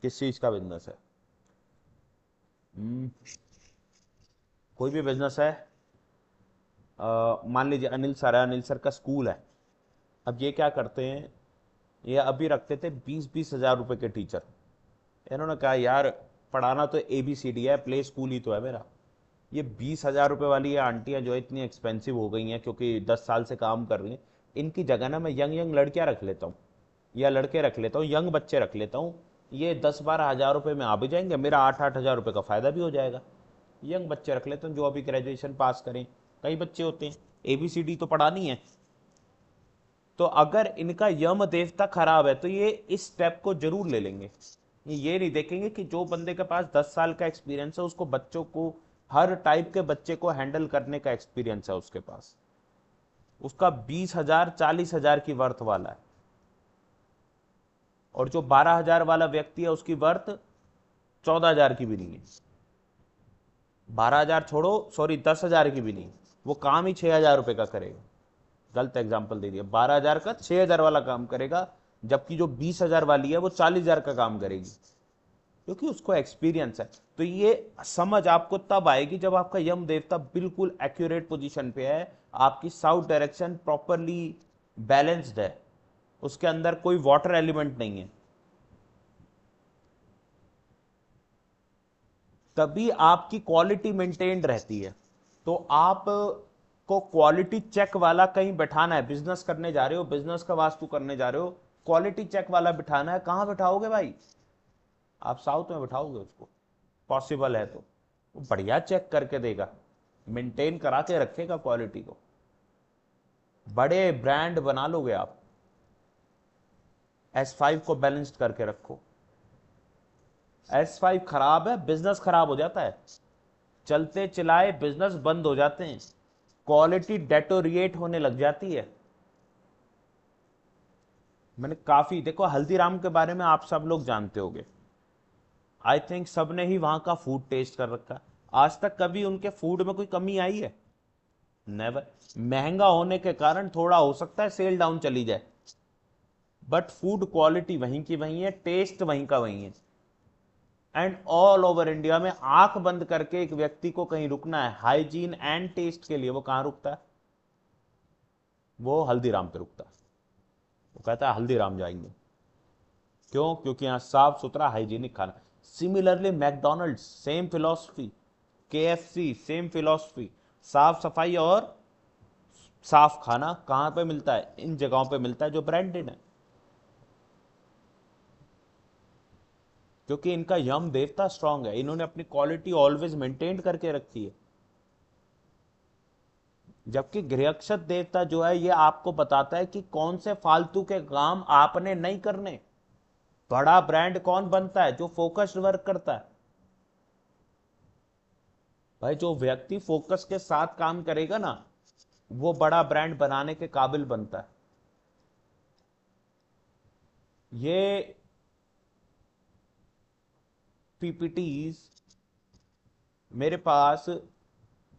किस चीज का बिजनेस है, कोई भी बिजनेस है, मान लीजिए अनिल सर है, अनिल सर का स्कूल है। अब ये क्या करते हैं, ये अभी रखते थे 20-20 हज़ार रुपए के टीचर। इन्होंने कहा यार पढ़ाना तो ABCD है, प्ले स्कूल ही तो है मेरा, ये 20 हज़ार रुपए वाली ये आंटियां जो है इतनी एक्सपेंसिव हो गई हैं क्योंकि 10 साल से काम कर रही हैं, इनकी जगह ना मैं यंग यंग लड़कियां रख लेता हूँ या लड़के रख लेता हूँ, यंग बच्चे रख लेता हूँ। ये 10-12 हज़ार रुपये में आ भी जाएंगे, मेरा 8-8 हज़ार रुपये का फायदा भी हो जाएगा। यंग बच्चे रख लेते हैं जो अभी ग्रेजुएशन पास करें, कई बच्चे होते हैं, ABCD तो पढ़ानी है। तो अगर इनका यम देवता खराब है तो ये इस स्टेप को जरूर ले लेंगे। ये नहीं देखेंगे कि जो बंदे के पास 10 साल का एक्सपीरियंस है, उसको बच्चों को, हर टाइप के बच्चे को हैंडल करने का एक्सपीरियंस है उसके पास, उसका 20 हज़ार 40 हज़ार की वर्थ वाला है। और जो 12 हज़ार वाला व्यक्ति है उसकी वर्थ 14 हज़ार की भी नहीं है। 12 हज़ार छोड़ो, सॉरी 10 हज़ार की भी नहीं, वो काम ही 6 हज़ार रुपये का करेगा। गलत एग्जाम्पल दे दिया, 12 हज़ार का 6 हज़ार वाला काम करेगा, जबकि जो 20 हज़ार वाली है वो 40 हज़ार का काम करेगी, क्योंकि उसको एक्सपीरियंस है। तो ये समझ आपको तब आएगी जब आपका यम देवता बिल्कुल एक्यूरेट पोजीशन पे है, आपकी साउथ डायरेक्शन प्रॉपरली बैलेंस्ड है, उसके अंदर कोई वाटर एलिमेंट नहीं है, तभी आपकी क्वालिटी मेंटेन्ड रहती है। तो आप को क्वालिटी चेक वाला कहीं बैठाना है, बिजनेस करने जा रहे हो, बिजनेस का वास्तु करने जा रहे हो, क्वालिटी चेक वाला बिठाना है, कहां बिठाओगे भाई? आप साउथ में बिठाओगे उसको, पॉसिबल है तो वो बढ़िया चेक करके देगा, मेंटेन करा के रखेगा क्वालिटी को, बड़े ब्रांड बना लोगे आप। S5 को बैलेंस्ड करके रखो। S5 खराब है, बिजनेस खराब हो जाता है, चलते चलाए बिजनेस बंद हो जाते हैं, क्वालिटी डेटोरिएट होने लग जाती है। मैंने काफी, देखो हल्दीराम के बारे में आप सब लोग जानते होंगे, आई थिंक सबने ही वहां का फूड टेस्ट कर रखा है। आज तक कभी उनके फूड में कोई कमी आई है? नेवर। महंगा होने के कारण थोड़ा हो सकता है सेल डाउन चली जाए, बट फूड क्वालिटी वहीं की वहीं है, टेस्ट वहीं का वहीं है। एंड ऑल ओवर इंडिया में आंख बंद करके एक व्यक्ति को कहीं रुकना है हाइजीन एंड टेस्ट के लिए, वो कहां रुकता है? वो हल्दीराम पे रुकता है। वो कहता है हल्दीराम जाएंगे, क्यों? क्योंकि यहां साफ सुथरा हाइजीनिक खाना। Similarly McDonald's same philosophy, KFC same philosophy, साफ सफाई और साफ खाना कहां पे मिलता है? इन जगहों पे मिलता है जो ब्रांडेड है, क्योंकि इनका यम देवता स्ट्रांग है, इन्होंने अपनी क्वालिटी ऑलवेज मेंटेन करके रखी है। जबकि गृहक्षत देवता जो है ये आपको बताता है कि कौन से फालतू के काम आपने नहीं करने। बड़ा ब्रांड कौन बनता है? जो फोकस्ड वर्क करता है। भाई जो व्यक्ति फोकस के साथ काम करेगा ना, वो बड़ा ब्रांड बनाने के काबिल बनता है। ये PPTs मेरे पास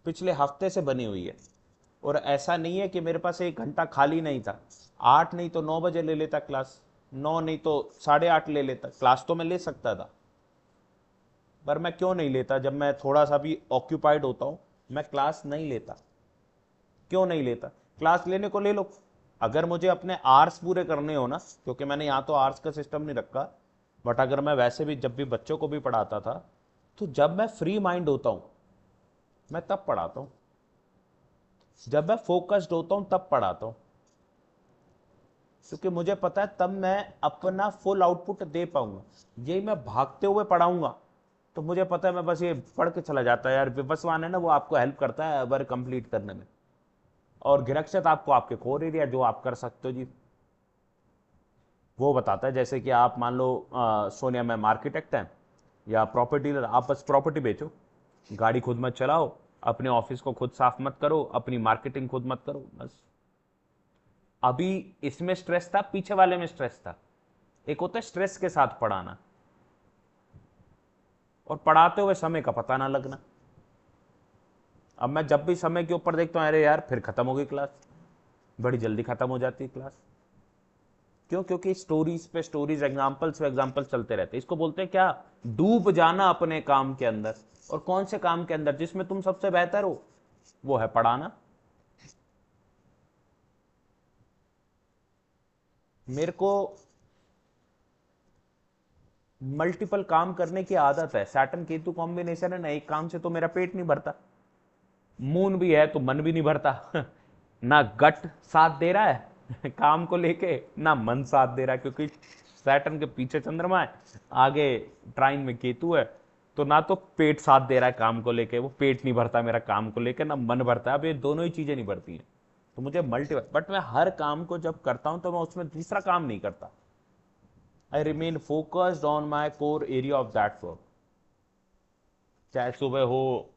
पिछले हफ्ते से बनी हुई है, और ऐसा नहीं है कि मेरे पास 1 घंटा खाली नहीं था। 8 नहीं तो 9 बजे ले लेता क्लास, 9 नहीं तो 8:30 ले लेता क्लास, तो मैं ले सकता था, पर मैं क्यों नहीं लेता? जब मैं थोड़ा सा भी ऑक्यूपाइड होता हूं मैं क्लास नहीं लेता। क्यों नहीं लेता? क्लास लेने को ले लो, अगर मुझे अपने आर्स पूरे करने हो ना, क्योंकि मैंने यहाँ तो आर्स का सिस्टम नहीं रखा, बट अगर मैं वैसे भी जब भी बच्चों को भी पढ़ाता था, तो जब मैं फ्री माइंड होता हूँ मैं तब पढ़ाता हूँ, जब मैं फोकस्ड होता हूँ तब पढ़ाता हूँ, क्योंकि मुझे पता है तब मैं अपना फुल आउटपुट दे पाऊंगा। यही मैं भागते हुए पढ़ाऊंगा तो मुझे पता है मैं बस ये पढ़ के चला जाता है यार, विवस्वान है ना, वो आपको हेल्प करता है वर्क कंप्लीट करने में, और गिरक्षत आपको आपके कोर एरिया जो आप कर सकते हो जी वो बताता है। जैसे कि आप मान लो सोनिया मैम आर्किटेक्ट हैं या प्रॉपर्टी डीलर, आप बस प्रॉपर्टी बेचो, गाड़ी खुद मत चलाओ, अपने ऑफिस को खुद साफ मत करो, अपनी मार्केटिंग खुद मत करो, बस। अभी इसमें स्ट्रेस था, पीछे वाले में स्ट्रेस था। एक होता है स्ट्रेस के साथ पढ़ाना, और पढ़ाते हुए समय का पता ना लगना। अब मैं जब भी समय के ऊपर देखता हूँ, अरे यार फिर खत्म हो गई क्लास, बड़ी जल्दी खत्म हो जाती है क्लास। क्यों? क्योंकि स्टोरीज पे स्टोरीज, एग्जाम्पल्स पे एग्जाम्पल्स चलते रहते हैं। इसको बोलते हैं क्या? डूब जाना अपने काम के अंदर। और कौन से काम के अंदर? जिसमें तुम सबसे बेहतर हो, वो है पढ़ाना। मेरे को मल्टीपल काम करने की आदत है। सैटर्न केतु कॉम्बिनेशन है ना, एक काम से तो मेरा पेट नहीं भरता। मून भी है तो मन भी नहीं भरता। ना गट साथ दे रहा है काम को लेके, ना मन साथ दे रहा है, क्योंकि सैटर्न के पीछे चंद्रमा है, आगे ट्राइन में केतु है। तो ना तो पेट साथ दे रहा है काम को लेके, वो पेट नहीं भरता मेरा काम को लेके, ना मन भरता है। अब ये दोनों ही चीजें नहीं भरती हैं। तो मुझे बट मैं हर काम को जब करता हूं तो मैं उसमें दूसरा काम नहीं करता। I remain focused on my core area of that work. चाहे सुबह हो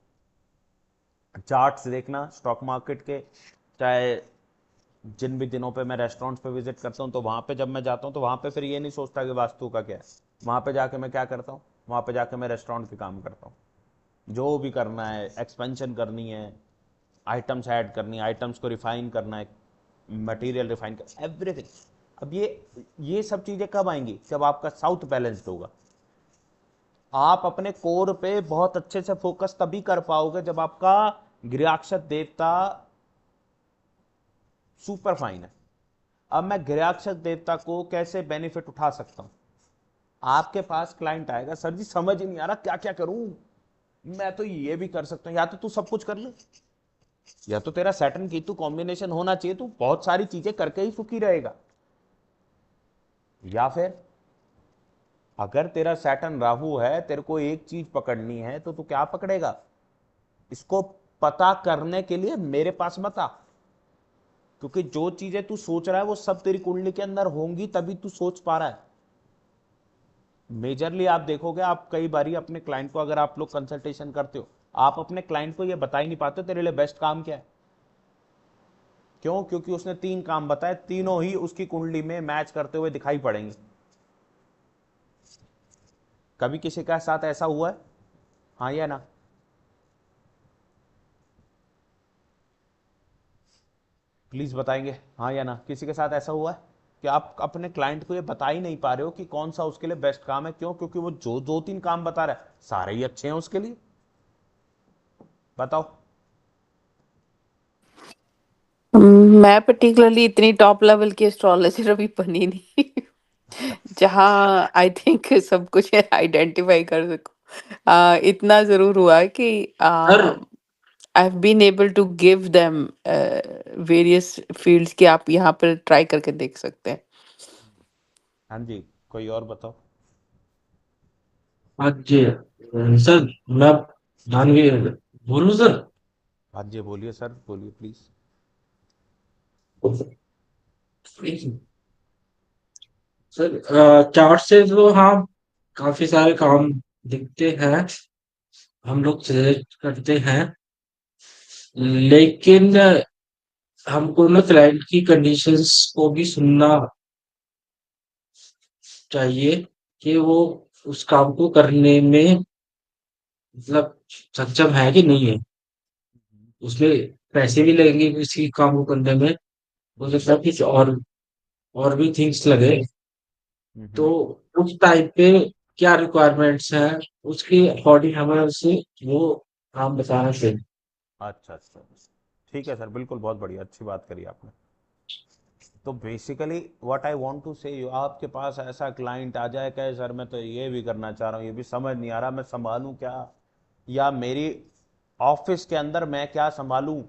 चार्ट्स देखना स्टॉक मार्केट के, चाहे जिन भी दिनों पे मैं रेस्टोरेंट्स पे विजिट करता हूँ, तो वहाँ पे जब मैं जाता हूँ तो वहाँ पे फिर ये नहीं सोचता कि वास्तु का क्या है। वहाँ पे जाके मैं क्या करता हूँ? वहाँ पे जाके मैं रेस्टोरेंट के काम करता हूँ। जो भी करना है, एक्सपेंशन करनी है, आइटम्स ऐड करनी है, आइटम्स को रिफाइन करना है, मटेरियल रिफाइन कर, एवरीथिंग। अब ये सब चीज़ें कब आएंगी? जब आपका साउथ बैलेंस्ड होगा। आप अपने कोर पे बहुत अच्छे से फोकस तभी कर पाओगे जब आपका गृहक्षत देवता सुपर फाइन है। अब मैं गृहक्षत देवता को कैसे बेनिफिट उठा सकता हूं? आपके पास क्लाइंट आएगा, सर जी समझ ही नहीं आ रहा क्या क्या करूं, मैं तो ये भी कर सकता हूं। या तो तू सब कुछ कर ले, या तो तेरा सैटर्न केतु कॉम्बिनेशन होना चाहिए, तू बहुत सारी चीजें करके ही सुखी रहेगा। या फिर अगर तेरा सैटर्न राहु है, तेरे को एक चीज पकड़नी है, तो तू क्या पकड़ेगा? इसको पता करने के लिए मेरे पास मत आ, क्योंकि जो चीजें तू सोच रहा है वो सब तेरी कुंडली के अंदर होंगी, तभी तू सोच पा रहा है। मेजरली आप देखोगे, आप कई बारी अपने क्लाइंट को, अगर आप लोग कंसल्टेशन करते हो, आप अपने क्लाइंट को ये बता ही नहीं पाते तेरे लिए बेस्ट काम क्या है। क्यों? क्योंकि उसने 3 काम बताए, तीनों ही उसकी कुंडली में मैच करते हुए दिखाई पड़ेंगे। कभी किसी के साथ ऐसा हुआ है? हाँ या ना? प्लीज बताएंगे हाँ या ना। किसी के साथ ऐसा हुआ है कि आप अपने क्लाइंट को ये बता ही नहीं पा रहे हो कि कौन सा उसके लिए बेस्ट काम है? क्यों? क्योंकि वो जो 2-3 काम बता रहा है सारे ही अच्छे हैं उसके लिए। बताओ। मैं पर्टिकुलरली इतनी टॉप लेवल की एस्ट्रोलॉजर अभी बनी नहीं जहाँ आई थिंक सब कुछ आइडेंटिफाई कर सकूं। इतना जरूर हुआ है कि sir I have been able to give them various fields कि आप यहाँ पर ट्राई करके देख सकते हैं। हाँ जी, कोई और बताओ। हाँ जी सर, मैं जानवी बोलूँ सर? हाँ जी बोलिए सर, बोलिए प्लीज। सर चार्ट से तो हाँ, काफी सारे काम दिखते हैं, हम लोग सजेस्ट करते हैं, लेकिन हमको ना क्लाइंट की कंडीशंस को भी सुनना चाहिए कि वो उस काम को करने में मतलब सक्षम है कि नहीं है। उसमें पैसे भी लगेंगे किसी काम को करने में, हो सकता है कुछ और भी थिंग्स लगे। तो उस टाइम पे क्या रिक्वायरमेंट्स हैं, उसके अकॉर्डिंग हमें उसे वो काम बताना चाहिए। अच्छा अच्छा, ठीक है सर, बिल्कुल, बहुत बढ़िया, अच्छी बात करी आपने। तो basically what I want to say you, आपके पास ऐसा क्लाइंट आ जाए, कहे सर मैं तो ये भी करना चाह रहा हूँ, ये भी समझ नहीं आ रहा मैं संभालूं क्या, या मेरी ऑफिस के अंदर मैं क्या संभालूं।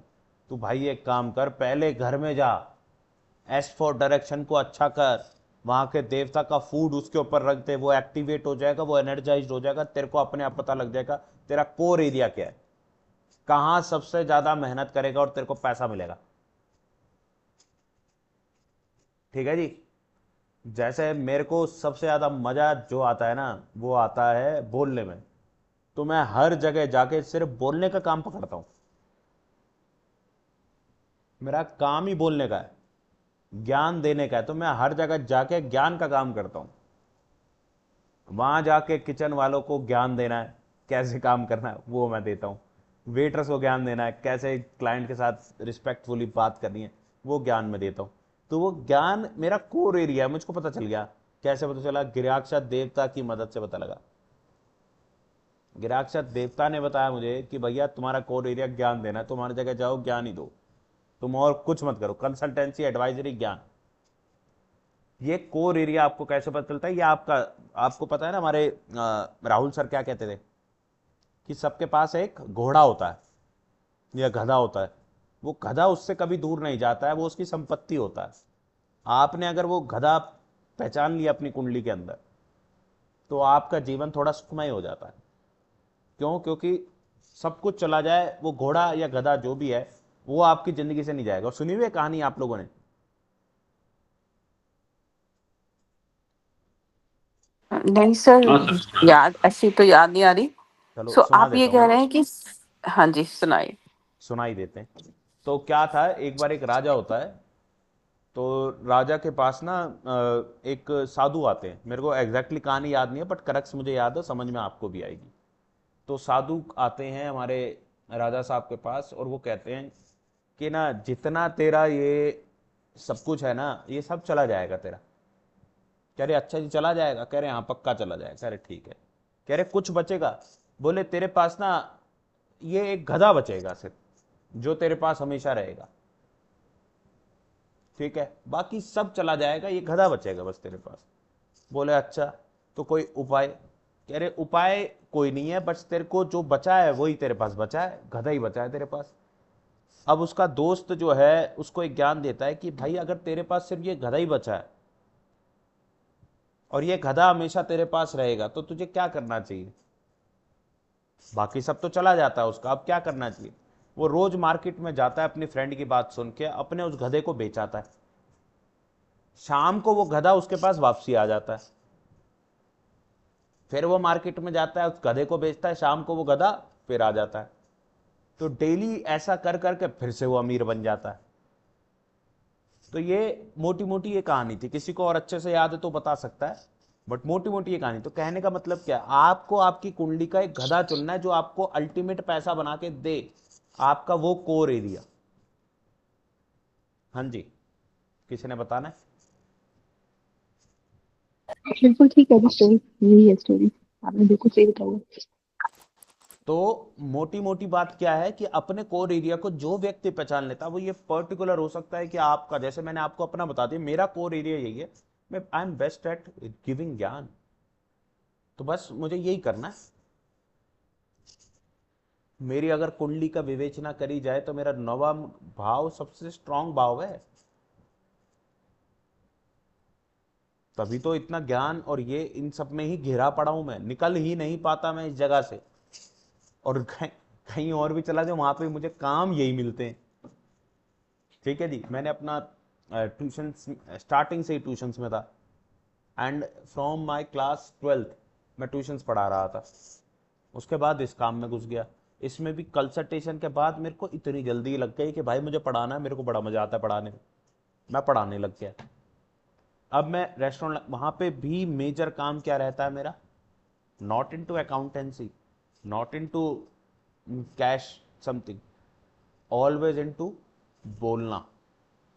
तो भाई एक काम कर, पहले घर में जा, एस फॉर डायरेक्शन को अच्छा कर, वहाँ के देवता का फूड उसके ऊपर रख दे, वो एक्टिवेट हो जाएगा, वो एनर्जाइज हो जाएगा, तेरे को अपने आप पता लग जाएगा तेरा कोर एरिया क्या है, कहाँ सबसे ज़्यादा मेहनत करेगा और तेरे को पैसा मिलेगा। ठीक है जी। जैसे मेरे को सबसे ज़्यादा मज़ा जो आता है ना, वो आता है बोलने में। तो मैं हर जगह जाके सिर्फ बोलने का काम पकड़ता हूँ। मेरा काम ही बोलने का है, ज्ञान देने का है, तो मैं हर जगह जाके ज्ञान का काम करता हूँ। वहाँ जाके किचन वालों को ज्ञान देना है, कैसे काम करना है वो मैं देता हूँ। वेटर्स को ज्ञान देना है, कैसे क्लाइंट के साथ रिस्पेक्टफुली बात करनी है, वो ज्ञान मैं देता हूँ। तो वो ज्ञान मेरा कोर एरिया है, मुझको पता चल गया। कैसे पता चला? गिराक्षत देवता की मदद से पता लगा। गिराक्षत देवता ने बताया मुझे कि भैया तुम्हारा कोर एरिया ज्ञान देना है, तुम्हारी जगह जाओ ज्ञान ही दो, तुम और कुछ मत करो, कंसल्टेंसी एडवाइजरी ज्ञान। ये कोर एरिया आपको कैसे पता चलता है? ये आपको पता है ना, हमारे राहुल सर क्या कहते थे कि सबके पास एक घोड़ा होता है या गधा होता है, वो गधा उससे कभी दूर नहीं जाता है, वो उसकी संपत्ति होता है। आपने अगर वो गधा पहचान लिया अपनी कुंडली के अंदर, तो आपका जीवन थोड़ा सुखमय हो जाता है। क्यों? क्योंकि सब कुछ चला जाए, वो घोड़ा या गधा जो भी है वो आपकी जिंदगी से नहीं जाएगा। और सुनी हुई है कहानी आप लोगों ने? नहीं सर, हाँ सर। याद ऐसी तो याद नहीं आ रही। चलो सो सुना आप ये देता हूँ कह मैं, रहे हैं कि हाँ जी, सुनाइए। सुनाई देते हैं। तो क्या था, एक बार एक राजा होता है। तो राजा के पास ना एक साधु आते हैं। मेरे को एग्जैक्टली कहानी याद नहीं है, बट करक्स मुझे याद है, समझ में आपको भी आएगी। तो साधु आते हैं हमारे राजा साहब के पास और वो कहते हैं कि ना जितना तेरा ये सब कुछ है ना, ये सब चला जाएगा तेरा। कह रहे अच्छा जी चला जाएगा? कह रहे हाँ पक्का चला जाएगा। कह रहे ठीक है। कह रहे कुछ बचेगा? बोले तेरे पास ना ये एक गधा बचेगा सिर्फ, जो तेरे पास हमेशा रहेगा। ठीक है, बाकी सब चला जाएगा, ये गधा बचेगा बस तेरे पास। बोले अच्छा, तो कोई उपाय? कह रहे उपाय कोई नहीं है, बस तेरे को जो बचा है वही तेरे पास बचा है, गधा ही बचा है तेरे पास। अब उसका दोस्त जो है उसको एक ज्ञान देता है कि भाई अगर तेरे पास सिर्फ ये गधा ही बचा है और ये गधा हमेशा तेरे पास रहेगा, तो तुझे क्या करना चाहिए? बाकी सब तो चला जाता है उसका, अब क्या करना चाहिए? वो रोज मार्केट में जाता है, अपनी फ्रेंड की बात सुन के अपने उस गधे को बेचाता है। शाम को वो गधा उसके पास वापसी आ जाता है। फिर वो मार्केट में जाता है, उस गधे को बेचता है, शाम को वो गधा फिर आ जाता है। तो डेली ऐसा कर करके फिर से वो अमीर बन जाता है। तो ये मोटी मोटी ये कहानी थी। किसी को और अच्छे से याद है तो बता सकता है, बट मोटी मोटी ये कहानी। तो कहने का मतलब क्या है? आपको आपकी कुंडली का एक गधा चुनना है जो आपको अल्टीमेट पैसा बना के दे, आपका वो कोर एरिया। हाँ जी, किसी ने बताना है? बिल्कुल ठीक है जी, स्टोरी यही है स्टोरी। आपने बिल्कुल सही बताया। तो मोटी मोटी बात क्या है कि अपने कोर एरिया को जो व्यक्ति पहचान लेता है, वो ये पर्टिकुलर हो सकता है कि आपका, जैसे मैंने आपको अपना बता दिया, मेरा कोर एरिया यही है, मैं I am best at giving ज्ञान। तो बस मुझे यही करना है। मेरी अगर कुंडली का विवेचना करी जाए तो मेरा नवम भाव सबसे स्ट्रांग भाव है। तभी तो इतना ज्ञान और ये इन सब में ही घिरा पड़ा हूं मैं, निकल ही नहीं पाता मैं इस जगह से। और कहीं और भी चला जाऊं, वहां पे मुझे काम यही मिलते हैं। ठीक है जी, मैंने अपना ट्यूशन स्टार्टिंग से ही ट्यूशंस में था, and from my class 12th मैं ट्यूशंस पढ़ा रहा था। उसके बाद इस काम में घुस गया। इसमें भी कंसल्टेशन के बाद मेरे को इतनी जल्दी लग गई कि भाई मुझे पढ़ाना है, मेरे को बड़ा मजा आता है पढ़ाने में। मैं पढ़ाने लग गया। अब मैं रेस्टोरेंट, वहां पे भी मेजर काम क्या रहता है मेरा? Not into accountancy, not into cash something, always into बोलना,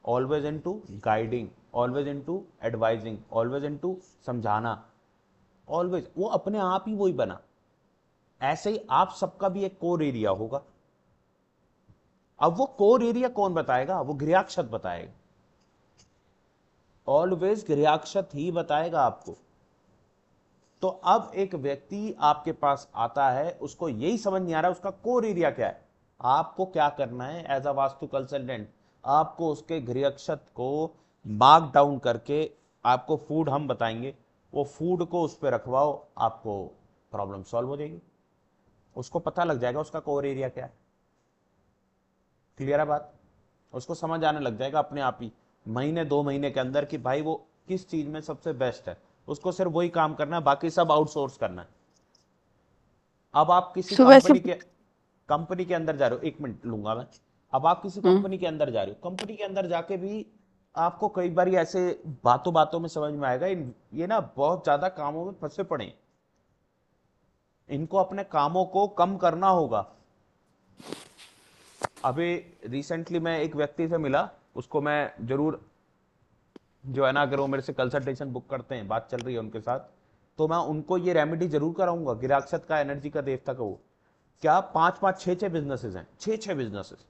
always into guiding, always into advising, always into समझाना। ऑलवेज वो अपने आप ही वही बना। ऐसे ही आप सबका भी एक कोर एरिया होगा। अब वो कोर एरिया कौन बताएगा? वो गृहक्षत बताएगा। ऑलवेज गृहक्षत ही बताएगा आपको। तो अब एक व्यक्ति आपके पास आता है, उसको यही समझ नहीं आ रहा उसका कोर एरिया क्या है। आपको क्या करना है एज अ वास्तु कंसल्टेंट? आपको उसके गृहक्षत को मार्क डाउन करके, आपको फूड हम बताएंगे, वो फूड को उस पर रखवाओ, आपको प्रॉब्लम सॉल्व हो जाएगी। उसको पता लग जाएगा उसका कोर एरिया क्या है। क्लियर है बात? उसको समझ आने लग जाएगा अपने आप ही, महीने 2 महीने के अंदर, कि भाई वो किस चीज में सबसे बेस्ट है। उसको सिर्फ वही काम करना है, बाकी सब आउटसोर्स करना है। अब आप किसी सो वैसे कंपनी के अंदर जा रहे हो, 1 मिनट लूंगा मैं। अब आप किसी हम्म, कंपनी के अंदर जा रहे हो, कंपनी के अंदर जाके भी आपको कई बार ऐसे बातों बातों में समझ में आएगा, ये ना बहुत ज्यादा कामों में फंसे पड़े हैं। इनको अपने कामों को कम करना होगा। अभी रिसेंटली मैं एक व्यक्ति से मिला, उसको मैं जरूर, जो है ना, अगर वो मेरे से कंसल्टेशन बुक करते हैं, बात चल रही है उनके साथ, तो मैं उनको ये रेमेडी जरूर कराऊंगा। गिराक्षत का, एनर्जी का देवता का वो क्या 5-5 6-6 बिजनेसेस हैं, 6-6 बिजनेसेस।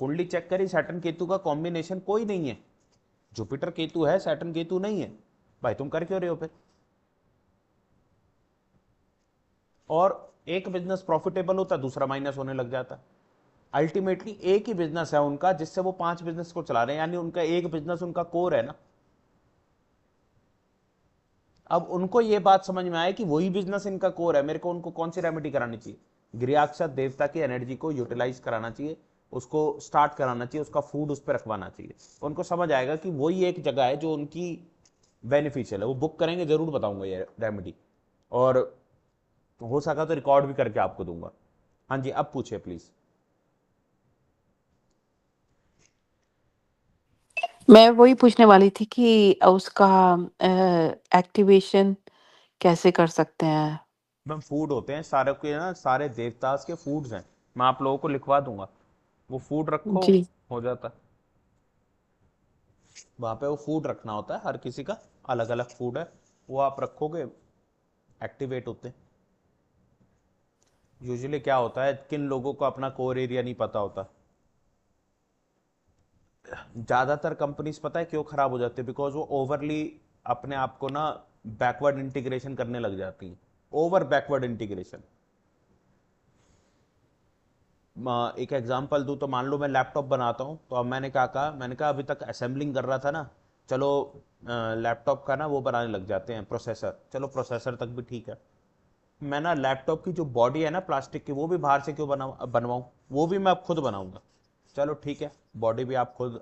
कुंडली चेक करी, सैटर्न केतु का कॉम्बिनेशन कोई नहीं है। जुपिटर केतु है, सैटर्न केतु नहीं है। भाई तुम कर क्यों रहे हो फिर? और एक बिजनेस प्रॉफिटेबल होता, दूसरा माइनस होने लग जाता। अल्टीमेटली एक ही बिजनेस है उनका जिससे वो 5 बिजनेस को चला रहे हैं, यानी उनका एक बिजनेस उनका कोर है ना। अब उनको ये बात समझ में आए कि वही बिजनेस इनका कोर है, मेरे को उनको कौन सी रेमेडी करानी चाहिए? गृहक्षत देवता की एनर्जी को यूटिलाइज कराना चाहिए, उसको स्टार्ट कराना चाहिए, उसका फूड उस पर रखवाना चाहिए। उनको समझ आएगा कि वही एक जगह है जो उनकी बेनिफिशियल है। वो बुक करेंगे, जरूर बताऊंगा ये रेमेडी, और हो सका तो रिकॉर्ड भी करके आपको दूंगा। हाँ जी, अब पूछिए प्लीज। मैं वही पूछने वाली थी कि उसका एक्टिवेशन कैसे कर सकते हैं? मैम फूड होते हैं सारे के ना, सारे देवतास के फूड्स हैं, मैं आप लोगों को लिखवा दूंगा। वो फूड रखो, जी। हो जाता है। वहां पे वो फूड रखना होता है, हर किसी का अलग अलग फूड है, वो आप रखोगे, एक्टिवेट होते हैं। यूजुअली क्या होता है, किन लोगों को अपना कोर एरिया नहीं पता होता। ज्यादातर कंपनीज पता है क्यों खराब हो जाती है? बिकॉज वो ओवरली अपने आप को ना बैकवर्ड इंटीग्रेशन करने लग जाती हैं। Over backward integration. एक एग्जांपल दूं तो मान लो मैं लैपटॉप बनाता हूं, तो अब मैंने क्या कहा, मैंने कहा अभी तक असेंबलिंग कर रहा था ना, चलो लैपटॉप का ना वो बनाने लग जाते हैं, प्रोसेसर। चलो प्रोसेसर तक भी ठीक है, मैं ना लैपटॉप की जो बॉडी है ना प्लास्टिक की, वो भी बाहर से क्यों बनवाऊं? वो भी मैं अब खुद बनाऊंगा। चलो ठीक है, बॉडी भी आप खुद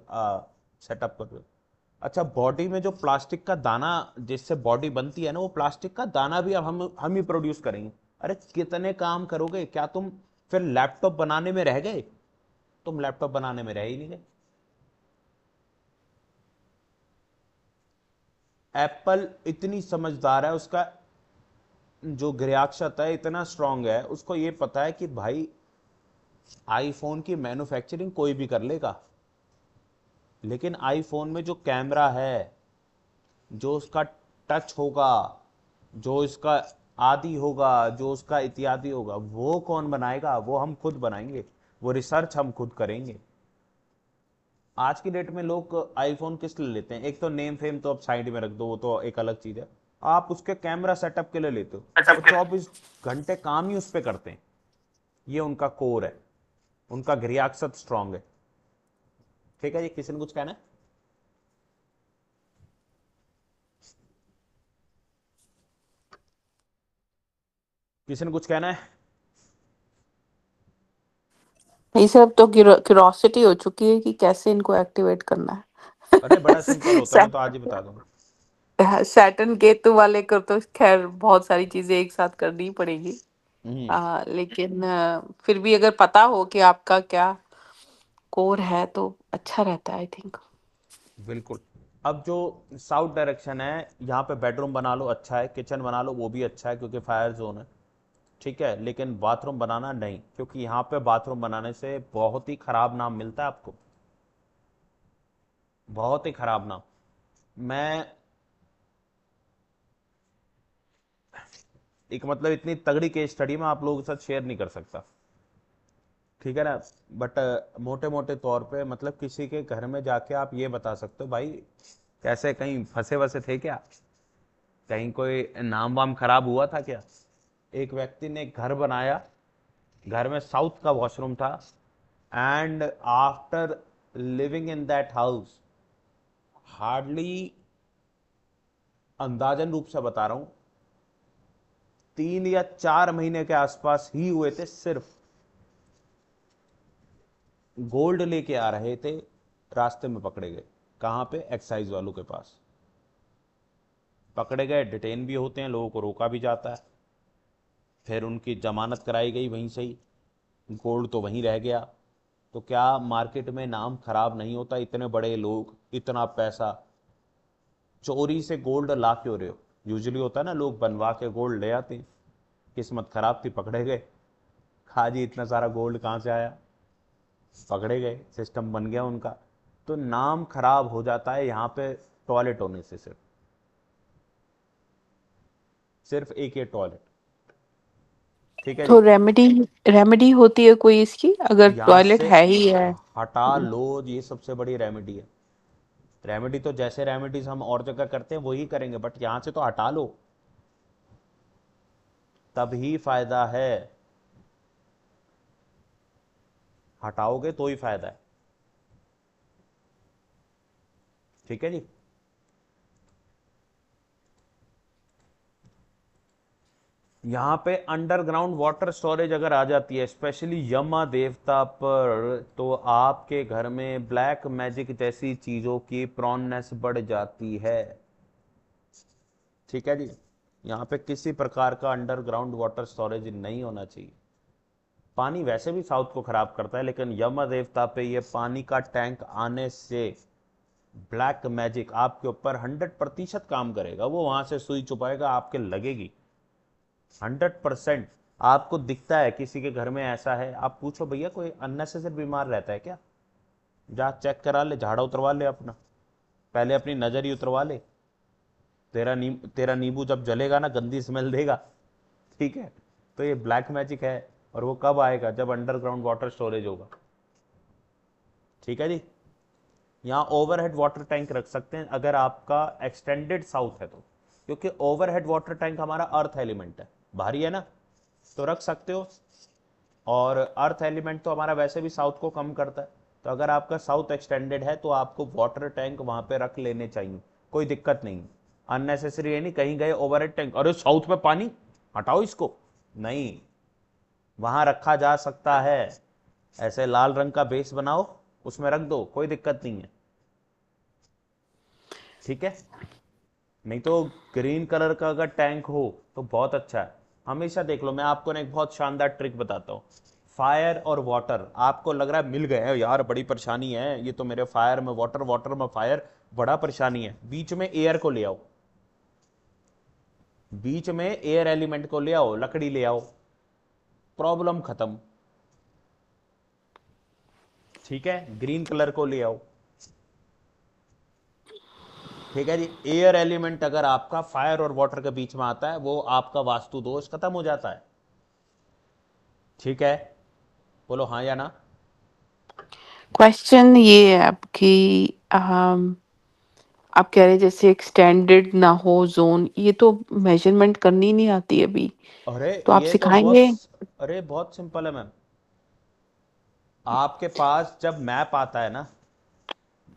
सेटअप कर दो। अच्छा, बॉडी में जो प्लास्टिक का दाना जिससे बॉडी बनती है ना, वो प्लास्टिक का दाना भी अब हम ही प्रोड्यूस करेंगे। अरे कितने काम करोगे? क्या तुम फिर लैपटॉप बनाने में रह गए? तुम लैपटॉप बनाने में रह ही नहीं गए। एप्पल इतनी समझदार है, उसका जो गृहक्षत है इतना स्ट्रांग है, उसको ये पता है कि भाई आईफोन की मैन्युफैक्चरिंग कोई भी कर लेगा, लेकिन आईफोन में जो कैमरा है, जो उसका टच होगा, जो इसका आदि होगा, जो उसका इत्यादि होगा, वो कौन बनाएगा? वो हम खुद बनाएंगे, वो रिसर्च हम खुद करेंगे। आज की डेट में लोग आईफोन किस लिए लेते हैं? एक तो नेम फेम तो अब साइड में रख दो, वो तो एक अलग चीज है। आप उसके कैमरा सेटअप के लिए लेते हो, वो 24 घंटे काम ही उस पर करते हैं। ये उनका कोर है, उनका गृहक्षत स्ट्रांग है। ठीक है जी, किसी ने कुछ कहना है? किसी ने कुछ कहना है? ये सब तो क्यूरोसिटी हो चुकी है कि कैसे इनको एक्टिवेट करना है। अरे बड़ा सिंपल होता है, मैं तो आज ही बता दूंगा। सैटर्न केतु वाले को तो खैर बहुत सारी चीजें एक साथ करनी ही पड़ेगी। हम्म, लेकिन फिर भी अगर पता हो कि आपका क्या कोर है तो अच्छा रहता है आई थिंक। बिल्कुल। अब जो साउथ डायरेक्शन है, यहाँ पे बेडरूम बना लो, अच्छा है। किचन बना लो, वो भी अच्छा है क्योंकि फायर जोन है। ठीक है, लेकिन बाथरूम बनाना नहीं, क्योंकि यहाँ पे बाथरूम बनाने से बहुत ही खराब नाम मिलता है आपको, बहुत ही खराब नाम। मैं एक मतलब इतनी तगड़ी केस स्टडी में आप लोगों के साथ शेयर नहीं कर सकता, ठीक है ना। बट मोटे मोटे तौर पे मतलब किसी के घर में जाके आप ये बता सकते हो, भाई कैसे कहीं फंसे वसे थे क्या, कहीं कोई नाम वाम खराब हुआ था क्या? एक व्यक्ति ने एक घर बनाया, घर में साउथ का वॉशरूम था, and after living in that house, hardly, अंदाजन रूप से बता रहा हूं, 3 या 4 महीने के आसपास ही हुए थे सिर्फ। गोल्ड लेके आ रहे थे, रास्ते में पकड़े गए। कहां पे? एक्साइज वालों के पास पकड़े गए। डिटेन भी होते हैं, लोगों को रोका भी जाता है, फिर उनकी जमानत कराई गई वहीं से ही, गोल्ड तो वहीं रह गया। तो क्या मार्केट में नाम खराब नहीं होता? इतने बड़े लोग, इतना पैसा, चोरी से गोल्ड ला क्यों रहे हो? यूजुअली होता है ना, लोग बनवा के गोल्ड ले आते हैं, किस्मत खराब थी, पकड़े गए। हाजी इतना सारा गोल्ड कहाँ से आया, पकड़े गए, सिस्टम बन गया उनका। तो नाम खराब हो जाता है यहाँ पे टॉयलेट होने से। सिर्फ सिर्फ एक ये टॉयलेट, ठीक है तो जी। रेमेडी रेमेडी होती है कोई इसकी, अगर यहाँ टॉयलेट से है ही है? हटा लो, ये सबसे बड़ी रेमेडी है। रेमेडी तो जैसे रेमेडीज हम और जगह करते हैं वही करेंगे, बट यहाँ से तो हटा लो, तभी फायदा है। हटाओगे तो ही फायदा है, ठीक है जी। यहाँ पे अंडरग्राउंड वाटर स्टोरेज अगर आ जाती है, स्पेशली यमा देवता पर, तो आपके घर में ब्लैक मैजिक जैसी चीजों की प्रॉननेस बढ़ जाती है, ठीक है जी। यहाँ पे किसी प्रकार का अंडरग्राउंड वाटर स्टोरेज नहीं होना चाहिए। पानी वैसे भी साउथ को खराब करता है, लेकिन यम देवता पे ये पानी का टैंक आने से ब्लैक मैजिक आपके ऊपर 100% काम करेगा। वो वहां से सुई चुपाएगा, आपके लगेगी 100%। आपको दिखता है किसी के घर में ऐसा है, आप पूछो भैया कोई अननेसेसरी बीमार रहता है क्या, जा चेक करा ले, झाड़ा उतरवा ले अपना, पहले अपनी नजर ही उतरवा ले। तेरा नींबू जब जलेगा ना, गंदी स्मेल देगा, ठीक है। तो ये ब्लैक मैजिक है, और वो कब आएगा, जब अंडरग्राउंड वाटर स्टोरेज होगा, ठीक है जी। यहाँ ओवरहेड वाटर टैंक रख सकते हैं अगर आपका एक्सटेंडेड साउथ है तो, क्योंकि ओवरहेड वाटर टैंक हमारा अर्थ एलिमेंट है, भारी है ना, तो रख सकते हो। और अर्थ एलिमेंट तो हमारा वैसे भी साउथ को कम करता है, तो अगर आपका साउथ एक्सटेंडेड है तो आपको वाटर टैंक वहां पे रख लेने चाहिए, कोई दिक्कत नहीं। अननेसेसरी है नहीं, कहीं गए ओवरहेड टैंक, अरे साउथ में पानी, हटाओ इसको, नहीं, वहां रखा जा सकता है। ऐसे लाल रंग का बेस बनाओ, उसमें रख दो, कोई दिक्कत नहीं है, ठीक है। नहीं तो ग्रीन कलर का अगर टैंक हो तो बहुत अच्छा है। हमेशा देख लो, मैं आपको ना एक बहुत शानदार ट्रिक बताता हूँ। फायर और वाटर, आपको लग रहा है मिल गए हैं यार, बड़ी परेशानी है ये तो, मेरे फायर में वाटर, वाटर में फायर, बड़ा परेशानी है। बीच में एयर को ले आओ, बीच में एयर एलिमेंट को ले आओ, लकड़ी ले आओ, प्रॉब्लम खत्म, ठीक है। ग्रीन कलर को ले आओ, ठीक है जी। एयर एलिमेंट अगर आपका फायर और वाटर के बीच में आता है, वो आपका वास्तु दोष खत्म हो जाता है, ठीक है। बोलो हाँ या ना। क्वेश्चन ये है आपकी, आप कह रहे हैं जैसे एक्सटेंडेड ना हो जोन, ये तो मेजरमेंट करनी नहीं आती अभी, अरे तो आप ये तो बहुत, सिखाएंगे? अरे बहुत सिंपल है मैम। आपके पास जब मैप आता है ना,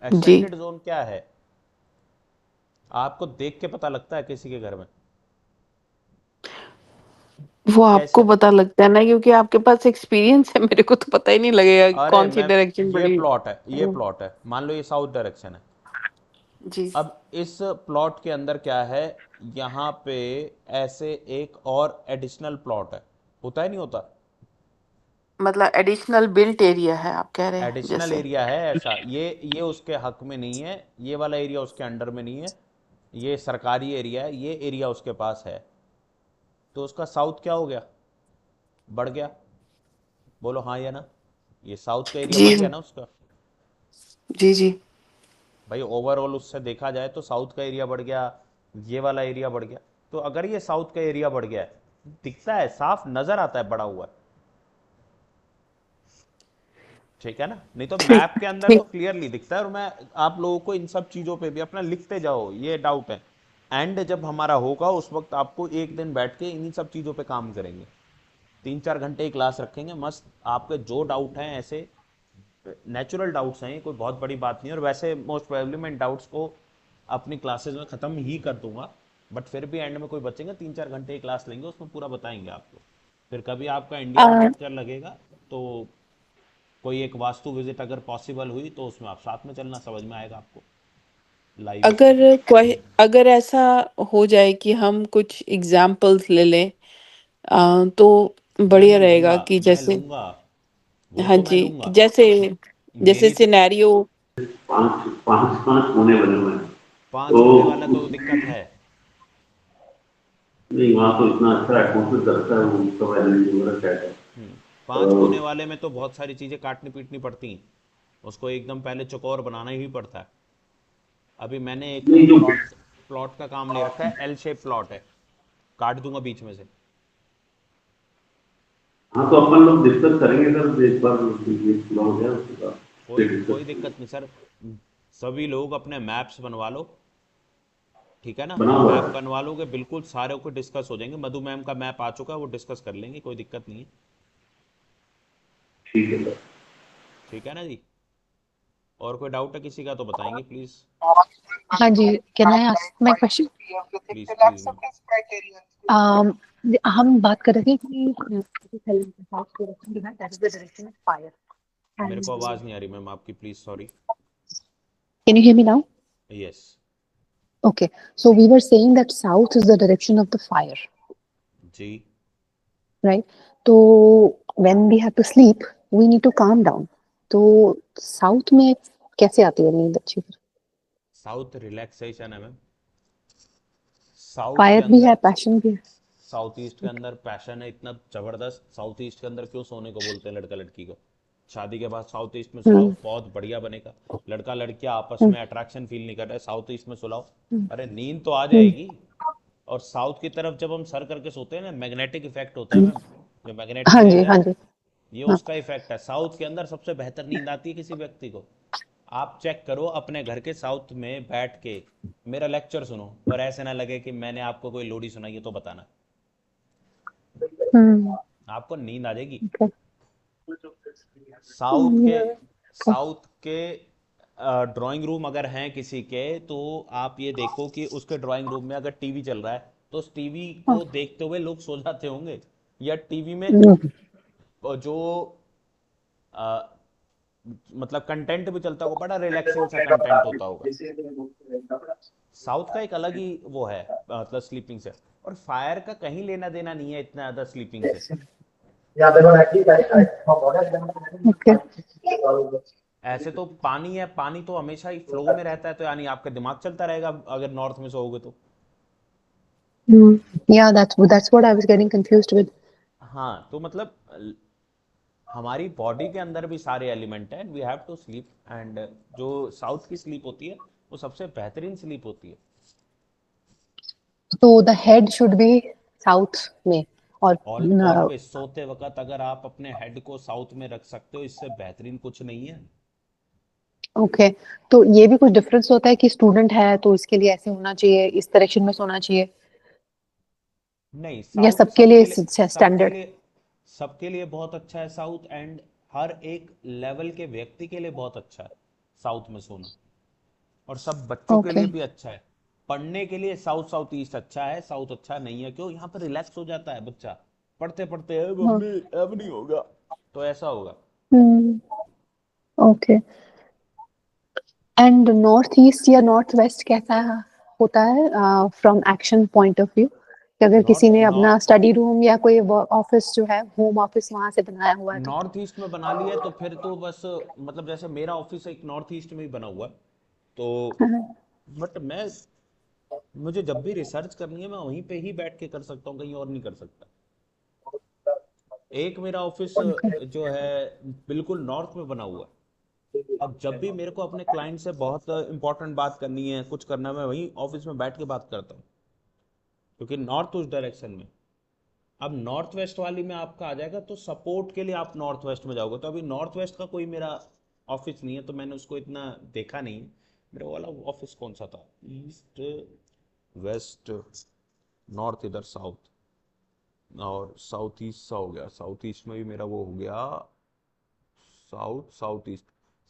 जी, एक्सटेंडेड जोन क्या है, आपको देख के पता लगता है किसी के घर में, वो आपको कैसे। पता लगता है ना, क्योंकि आपके पास एक्सपीरियंस है, मेरे को तो पता ही नहीं लगेगा कि अरे कौन सी मैम, डायरेक्शन ये बड़ी। प्लॉट है, ये हम्म, प्लॉट है, मान लो ये साउथ डायरेक्शन है। जी, अब इस प्लॉट के अंदर क्या है, यहाँ पे ऐसे एक और एडिशनल प्लॉट है, होता है नहीं होता, मतलब एडिशनल बिल्ट एरिया है आप कह रहे हैं एडिशनल जैसे? एरिया है ऐसा, ये उसके हक में नहीं है, ये वाला एरिया उसके अंडर में नहीं है, ये सरकारी एरिया है, ये एरिया उसके पास है, तो उसका साउथ क्या हो गया, बढ़ गया। बोलो हाँ या ना, ये साउथ का एरिया जी, बढ़ गया ना उसका। जी, जी। भाई ओवरऑल उससे देखा जाए तो साउथ का एरिया बढ़ गया, ये वाला एरिया बढ़ गया। तो अगर ये साउथ का एरिया बढ़ गया है, दिखता है, साफ नजर आता है बड़ा हुआ है, ठीक है ना। नहीं तो ठीक, मैप के अंदर तो ठीक। क्लियरली दिखता है। और मैं आप लोगों को इन सब चीजों पे भी अपना लिखते जाओ, ये डाउट है, एंड जब हमारा होगा उस वक्त आपको एक दिन बैठ के इन्हीं सब चीजों पे काम करेंगे, 3-4 घंटे की क्लास रखेंगे मस्त। आपके जो डाउट हैं ऐसे नेचुरल डाउट्स हैं, कोई बहुत बड़ी बात नहीं है, और वैसे मोस्ट प्रोबेबली मैं इन डाउट्स को अपनी क्लासेस में ख़त्म ही कर दूंगा, बट फिर भी एंड में कोई बचेंगे, 3-4 घंटे की क्लास लेंगे, उसमें पूरा बताएंगे आपको। फिर कभी आपका इंडिया का अ, चक्कर लगेगा तो कोई एक वास्तु विजिट अगर पॉसिबल हुई तो उसमें आप साथ में चलना, समझ में आएगा आपको लाइव। अगर ऐसा हो जाए कि हम कुछ एग्जाम्पल्स ले लें, तो मैं बढ़िया मैं रहेगा लूंगा, कि मैं जैसे, लूंगा, वो हाँ तो मैं जी, कि लूंगा। जैसे जैसे मेरी सिनेरियो। पांच पांच पांच कोने बने हुए हैं। पांच तो होने वाला तो दिक्कत है, नहीं, वहाँ तो इतना अच्छा एटमॉस्फेयर करता है वो सब एनर्जी वगैरह कहता है। 5 कोने वाले में तो बहुत सारी चीज़ें काटनी पीटनी पड़ती हैं, उसको एकदम पहले चौकोर बनाना ही पड़ता है। अभी मैंने एक नहीं जो प्लॉट प्लॉट का काम ले रखा है, एल शेप प्लॉट है, काट दूंगा बीच में से। हाँ तो अपन लोग डिस्कस करेंगे सर एक बार, ये पूरा हो जाए उसके बाद कोई फिर डिस्कस कोई दिक्कत नहीं सर, सभी लोग अपने मैप्स बनवा लो, ठीक है ना? बना हुआ मैप है। बनवा लोगे, बिल्कुल सारे को डिस्कस हो जाएंगे। मधु मैम का मैप आ चुका है, वो डिस्कस कर लेंगे, कोई दिक्कत नहीं है। ठीक है सर। ठीक है ना जी? और कोई डाउट है किसी का तो बताएंगे प्लीज़। हाँ जी, can I ask my question? Please please ma'am. हम बात कर रहे थे कि डायरेक्शन ऑफ फायर मेरे एंड को आवाज़ नहीं आ रही मैम आपकी, please sorry. Can you hear me now? Yes. Okay, so we were saying that south is the direction of the fire, जी। right? So when we have to sleep, we need to calm down. तो south में कैसे आती है नींद अच्छी? South relaxation है ma'am. South के फायर भी है, अंदर, पैशन भी है। साउथ ईस्ट के अंदर पैशन है इतना जबरदस्त। साउथ ईस्ट के अंदर क्यों सोने को बोलते हैं लड़का लड़की को? शादी के बाद साउथ ईस्ट में सुलाओ, बहुत बढ़िया बनेगा। लड़का लड़कियां आपस में अट्रैक्शन फील नहीं कर रहे, साउथ ईस्ट में सुलाओ, अरे नींद तो आ जाएगी। और साउथ की तरफ जब हम सर करके सोते हैं ना, मैग्नेटिक इफेक्ट होता है मैम, जो मैग्नेटिक हाँ रेज जी, है हाँ ना, जी। ये हाँ। उसका इफेक्ट है। साउथ के अंदर सबसे बेहतर नींद आती है किसी व्यक्ति को। आप चेक करो अपने घर के साउथ में बैठ के मेरा लेक्चर सुनो, और ऐसे ना लगे कि मैंने आपको कोई लोरी सुनाई है, तो बताना, हम्म। आपको नींद आ जाएगी। Okay. साउथ के साउथ के ड्राइंग रूम अगर हैं किसी के, तो आप ये देखो कि उसके ड्राइंग रूम में अगर टीवी चल रहा है, तो उस टीवी को देखते हुए लोग सो जाते होंगे, या टीवी में जो अ, मतलब कंटेंट भी चलता होगा, बड़ा रिलैक्सिंग सा कंटेंट होता होगा। साउथ का एक अलग ही वो है, मतलब स्लीपिंग से। और फायर का कहीं लेना देना नहीं है इतना ज़्यादा स्लीपिंग से। Okay. ऐसे तो पानी है, पानी तो हमेशा ही फ्लो में रहता है, तो यानी आपका दिमाग चलता रहेगा अगर नॉर्थ में सोओगे तो। Yeah, that's what I was getting confused with. हाँ, तो मतलब हमारी बॉडी के अंदर भी सारे एलिमेंट हैं, we have to sleep. And जो साउथ की स्लीप होती है वो सबसे बेहतरीन स्लीप होती है। So the head should be south में, और ऑलवेज सोते वक्त अगर आप अपने हेड को साउथ में रख सकते हो, इससे बेहतरीन कुछ नहीं है। ओके। तो ये भी कुछ डिफरेंस होता है कि स्टूडेंट है तो इसके लिए ऐसे होना चाहिए, इस डायरेक्शन में सोना चाहिए, नहीं, या साउथ सबके लिए सबके लिए, सबके स्टैंडर्ड? लिए सबके लिए बहुत अच्छा है साउथ। एंड हर एक लेवल के व्यक्ति के लिए बहुत अच्छा है साउथ में सोना। और सब बच्चों के ओके। लिए भी अच्छा है। पढ़ने के लिए साउथ साउथ ईस्ट अच्छा है, साउथ अच्छा नहीं है। क्यों? यहाँ पर रिलैक्स हो जाता है बच्चा, पढ़ते पढ़ते है हाँ। मम्मी अब नहीं होगा, तो ऐसा होगा। ओके। एंड नॉर्थ ईस्ट या नॉर्थ वेस्ट कैसा होता है from action point of view, कि अगर किसी नॉर्थ ने अपना नॉर्थ स्टडी रूम या कोई ऑफिस जो है, होम ऑफिस वहां से बनाया हुआ है तो? नॉर्थ ईस्ट में बना लिया तो फिर तो बस, मतलब जैसे मेरा ऑफिस एक नॉर्थ ईस्ट में ही बना हुआ है, तो बट मैं, मुझे जब भी रिसर्च करनी है मैं वहीं पे ही बैठ के कर सकता हूँ, कहीं और नहीं कर सकता। एक मेरा ऑफिस जो है बिल्कुल नॉर्थ में बना हुआ है। अब जब भी मेरे को अपने क्लाइंट से बहुत इंपॉर्टेंट बात करनी है, कुछ करना है, मैं वहीं ऑफिस में बैठ के बात करता हूँ, क्योंकि नॉर्थ उस डायरेक्शन में। अब नॉर्थ वेस्ट वाली में आपका आ जाएगा, तो सपोर्ट के लिए आप नॉर्थ वेस्ट में जाओगे। तो अभी नॉर्थ वेस्ट का कोई मेरा ऑफिस नहीं है, तो मैंने उसको इतना देखा नहीं। मेरा वाला ऑफिस कौन सा था? ईस्ट, वेस्ट, नॉर्थ, इधर साउथ, और साउथ ईस्ट सा हो गया। साउथ ईस्ट में भी मेरा वो हो गया, south south east.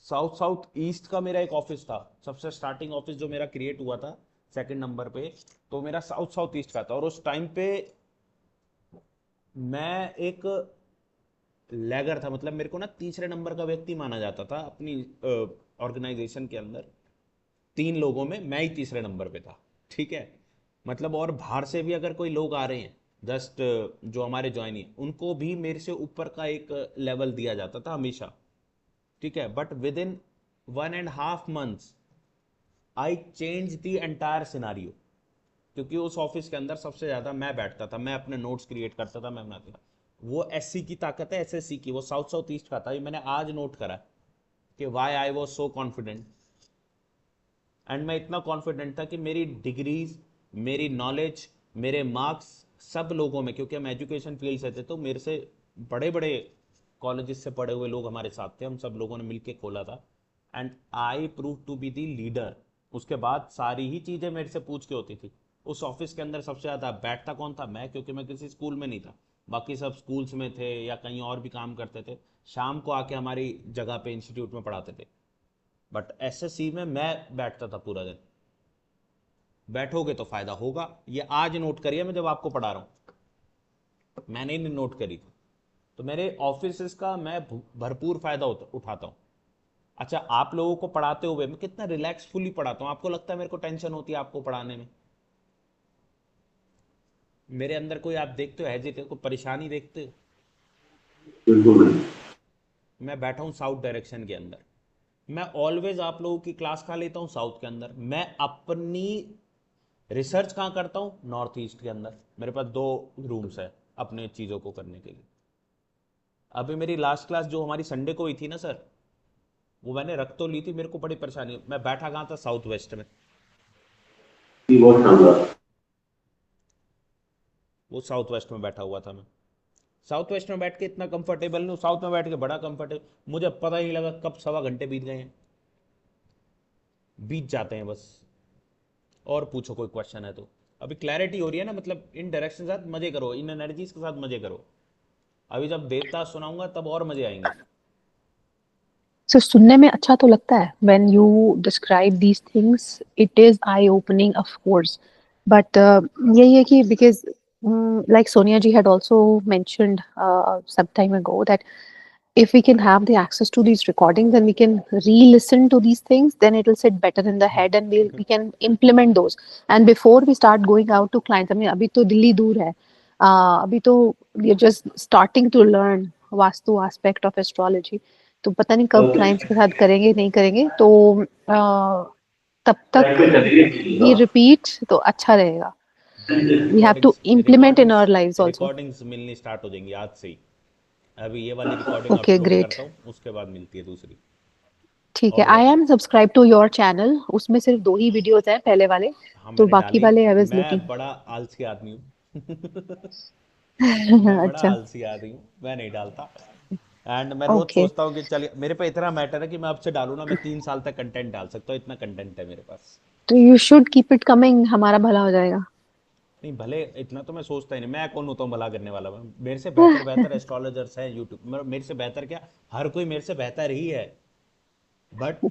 South south east का मेरा एक ऑफिस था, सबसे स्टार्टिंग ऑफिस जो मेरा क्रिएट हुआ था सेकंड नंबर पे, तो मेरा साउथ साउथ ईस्ट का था। और उस टाइम पे मैं एक लैगर था, मतलब मेरे को ना तीसरे नंबर का व्यक्ति माना जाता था अपनी ऑर्गेनाइजेशन के अंदर। 3 लोगों में मैं ही तीसरे नंबर पे था, ठीक है? मतलब और बाहर से भी अगर कोई लोग आ रहे हैं जस्ट, जो हमारे ज्वाइनी, उनको भी मेरे से ऊपर का एक लेवल दिया जाता था हमेशा, ठीक है? But with in 1.5 months I change the entire scenario. क्योंकि उस ऑफिस के अंदर सबसे ज़्यादा मैं बैठता था, मैं अपने नोट्स क्रिएट करता था, मैं बनाता था। वो एससी की ताकत है, एसएससी की, वो साउथ साउथ ईस्ट का था। ये मैंने आज नोट करा कि why I was so confident. And मैं इतना कॉन्फिडेंट था कि मेरी डिग्रीज, मेरी नॉलेज, मेरे मार्क्स सब लोगों में, क्योंकि हम एजुकेशन फील्ड से थे, तो मेरे से बड़े बड़े कॉलेजेस से पढ़े हुए लोग हमारे साथ थे, हम सब लोगों ने मिलके खोला था। And I prove to be the leader. उसके बाद सारी ही चीज़ें मेरे से पूछ के होती थी। उस ऑफिस के अंदर सबसे ज़्यादा बैठता कौन था? मैं, क्योंकि मैं किसी स्कूल में नहीं था, बाकी सब स्कूल्स में थे या कहीं और भी काम करते थे, शाम को आके हमारी जगह पे इंस्टीट्यूट में पढ़ाते थे। बट एसएससी में मैं बैठता था पूरा दिन। बैठोगे तो फायदा होगा, ये आज नोट करिए मैं जब आपको पढ़ा रहा हूँ, मैंने नहीं नोट करी थी। तो मेरे ऑफिस का मैं भरपूर फायदा उठाता हूँ। अच्छा, आप लोगों को पढ़ाते हुए मैं कितना रिलैक्सफुली पढ़ाता हूँ। आपको लगता है मेरे को टेंशन होती है आपको पढ़ाने में? मेरे अंदर कोई आप देखते हो हेजिटेट, कोई परेशानी देखते हो? बिल्कुल नहीं। मैं बैठा हूँ साउथ डायरेक्शन के अंदर, मैं ऑलवेज आप लोगों की क्लास कहाँ लेता हूँ? साउथ के अंदर। मैं अपनी रिसर्च कहाँ करता हूँ? नॉर्थ ईस्ट के अंदर। मेरे पास 2 रूम्स है अपने चीज़ों को करने के लिए। अभी मेरी लास्ट क्लास जो हमारी संडे को हुई थी ना सर, वो मैंने रख तो ली थी, मेरे को बड़ी परेशानी, मैं बैठा कहाँ था? साउथ वेस्ट में। ये बहुत शानदार। वो साउथ वेस्ट में बैठा हुआ था मैं। साउथ वेस्ट में बैठ के इतना कंफर्टेबल नहीं हूँ, साउथ में बैठ के बड़ा कंफर्टेबल, मुझे पता ही नहीं लगा कब सवा घंटे बीत गए हैं, बीत जाते हैं बस। और पूछो कोई क्वेश्चन है तो। अभी क्लैरिटी हो रही है ना? मतलब इन डायरेक्शन के साथ मजे करो, इन एनर्जीज के साथ मजे करो। अभी जब देवता सुनाऊंगा तब और मजे आएंगे। So सुनने में अच्छा तो लगता है when you describe these things, it is eye opening of course, but यही है कि because like Sonia ji had also mentioned some time ago that if we can have the access to these recordings and we can re-listen to these things, then it will sit better in the head and we can implement those. And before we start going out to clients, I mean अभी तो दिल्ली दूर है, अभी तो we are just starting to learn vastu aspect of astrology, तो पता नहीं कब क्लाइंट्स के साथ करेंगे नहीं करेंगे, तो तब तक we repeat तो अच्छा रहेगा. We have to implement in our lives also. Recordings मिलनी स्टार्ट हो जाएंगी आज से ही। अभी ये वाली रिकॉर्डिंग Okay, अपलोड great. करता हूँ, उसके बाद मिलती है दूसरी। ठीक है. और आई बताओ। Am subscribe to your channel, उसमें सिर्फ 2 ही वीडियोस हैं पहले वाले, हाँ, तो मैंने बाकी डाली। वाले आई वाज लुकिंग. मैं बड़ा आलसी आदमी हूँ। मैं बड़ा अच्छा. आलसी आदमी हूँ, मैं नहीं डालता। एंड मैं रोज ओके, सोचता हूँ कि चलिए, मेरे पे इतना मैटर है कि मैं अब से डालूँ ना, मैं 3 साल तक कंटेंट डाल सकता हूँ, इतना कंटेंट है मेरे पास। तो you should keep it coming, हमारा भला हो जाएगा. नहीं, भले इतना तो मैं सोचता ही नहीं, मैं कौन होता हूँ भला करने वाला? मेरे से बेहतर बेहतर एस्ट्रोलॉजर्स हैं यूट्यूब, मेरे से बेहतर क्या, हर कोई मेरे से बेहतर ही है। But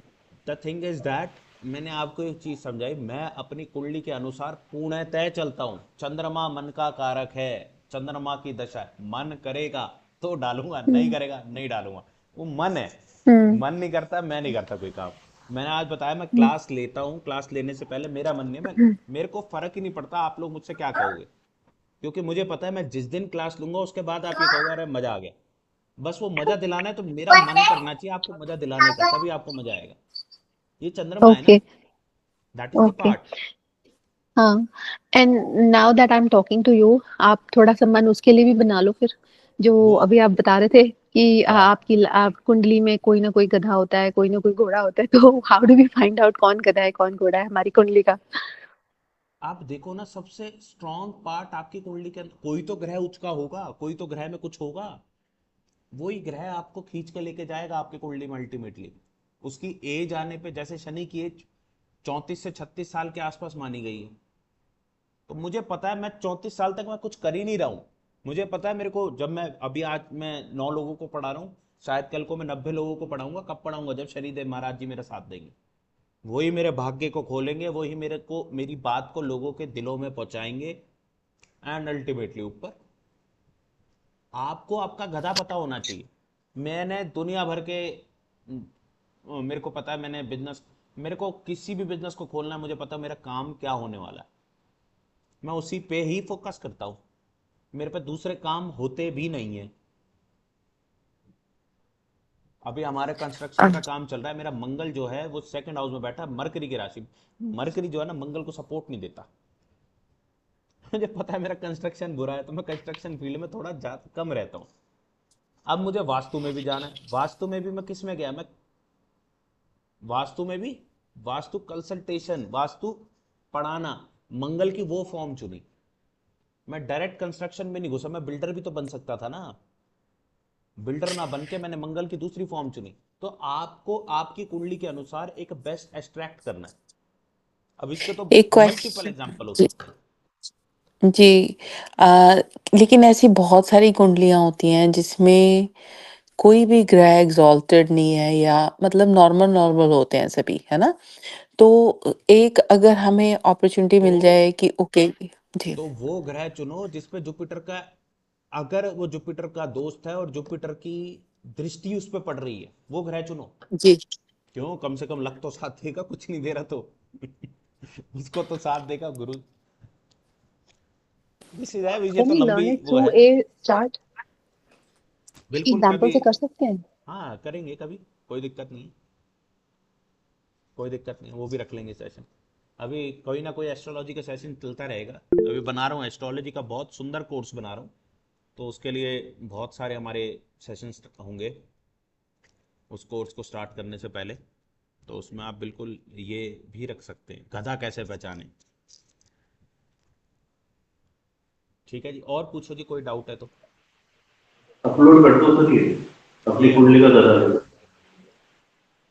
the thing is that, मैंने आपको एक चीज समझाई, मैं अपनी कुंडली के अनुसार पूर्णतः चलता हूँ। चंद्रमा मन का कारक है, चंद्रमा की दशा है, मन करेगा तो डालूंगा, नहीं करेगा नहीं डालूंगा। वो मन है, हम्म. मन नहीं करता, मैं नहीं करता कोई काम। मैंने आज बताया, मैं क्लास लेता हूँ, क्लास लेने से पहले मेरा मन नहीं, मैं, मेरे को फर्क ही नहीं पड़ता आप लोग मुझसे क्या कहोगे, क्योंकि मुझे पता है मैं जिस दिन क्लास लूंगा उसके बाद आप ये कहोगे अरे मजा आ गया। बस वो मजा दिलाना है तो मेरा मन करना चाहिए आपको मजा दिलाने का, तभी आपको मजा आएगा। ये चंद्रमा है ना, okay. That is the okay. Part. हाँ. And now that I am talking to you, आप थोड़ा सा मन उसके लिए भी बना लो फिर, जो वो अभी आप बता रहे थे कि क्या? आपकी आप कुंडली में कोई ना कोई गधा होता है, कोई ना कोई घोड़ा होता है, तो how do we find out कौन गधा है कौन घोड़ा है हमारी कुंडली का? आप देखो ना, सबसे स्ट्रांग पार्ट आपकी कुंडली के अंदर कोई तो ग्रह उसका होगा, कोई तो ग्रह में कुछ होगा, वही ग्रह आपको खींच के लेके जाएगा आपकी कुंडली में अल्टीमेटली। उसकी एज आने पे, जैसे शनि की एज 34 से 36 साल के आसपास मानी गई है, तो मुझे पता है मैं 34 साल तक मैं कुछ कर ही नहीं रहा हूँ। मुझे पता है मेरे को, जब मैं अभी आज मैं 9 लोगों को पढ़ा रहा हूँ, शायद कल को मैं 90 लोगों को पढ़ाऊंगा। कब पढ़ाऊंगा? जब शनिदेव महाराज जी मेरा साथ देंगे, वही मेरे भाग्य को खोलेंगे, वही मेरे को, मेरी बात को लोगों के दिलों में पहुंचाएंगे। एंड अल्टीमेटली ऊपर आपको आपका गधा पता होना चाहिए। मैंने दुनिया भर के मेरे को पता है, मैंने बिजनेस, मेरे को किसी भी बिजनेस को खोलना है, मुझे पता है मेरा काम क्या होने वाला है, मैं उसी पे ही फोकस करता हूँ, मेरे पे दूसरे काम होते भी नहीं है। अभी हमारे कंस्ट्रक्शन का काम चल रहा है, मेरा मंगल जो है वो सेकंड हाउस में बैठा है, मरकरी की राशि। मरकरी जो है ना, मंगल को सपोर्ट नहीं देता। मुझे पता है मेरा कंस्ट्रक्शन बुरा है, तो मैं कंस्ट्रक्शन फील्ड में थोड़ा कम रहता हूँ। अब मुझे वास्तु में भी जाना है। वास्तु में भी मैं किस में गया, मैं वास्तु में भी वास्तु कंसल्टेशन, वास्तु पढ़ाना, मंगल की वो फॉर्म चुनी। मैं डायरेक्ट कंस्ट्रक्शन में नहीं घुसा, मैं बिल्डर भी तो बन सकता था ना। बिल्डर ना बन के मैंने मंगल की दूसरी फॉर्म चुनी। तो आपको आपकी कुंडली के अनुसार एक बेस्ट एक्सट्रैक्ट करना है। अब इसके तो एक मल्टीपल क्वेश्चन एग्जांपल हो जी सकते हैं। जी लेकिन ऐसी बहुत सारी कुंडलियां होती हैं जिसमें कोई भी ग्रह एग्जॉल्टेड नहीं है, या मतलब नॉर्मल नॉर्मल होते हैं सभी, है ना? तो एक अगर हमें अपॉर्चुनिटी तो मिल जाए कि ओके। जी तो वो ग्रह चुनो जिसपे जुपिटर का, अगर वो जुपिटर का दोस्त है और जुपिटर की दृष्टि उस पर पड़ रही है, वो ग्रह चुनो। जी क्यों, कम से कम लक तो साथ देगा, कुछ नहीं दे रहा तो उसको तो साथ देगा गुरु। दिस इज है, ये कैन तो वी लंबी लर्न इट वो थ्रू है। ए चार्ट? बिल्कुल एग्जांपल कभी, से कर सकते हैं? हाँ करेंगे कभी, कोई दिक्कत नहीं है, कोई दिक्कत नहीं है, वो भी रख लेंगे सेशन। अभी कोई ना कोई एस्ट्रोलॉजी का सेशन चलता रहेगा। अभी बना रहा हूँ एस्ट्रोलॉजी का बहुत सुंदर कोर्स बना रहा हूँ, तो उसके लिए बहुत सारे हमारे सेशंस होंगे उस कोर्स को स्टार्ट करने से पहले। तो उसमें आप बिल्कुल ये भी रख सकते हैं, गधा कैसे पहचाने। ठीक है जी, और पूछो जी, कोई डाउट है तो। अपलोड कर दो सर ये, अपनी ये कुंडली का गधा है।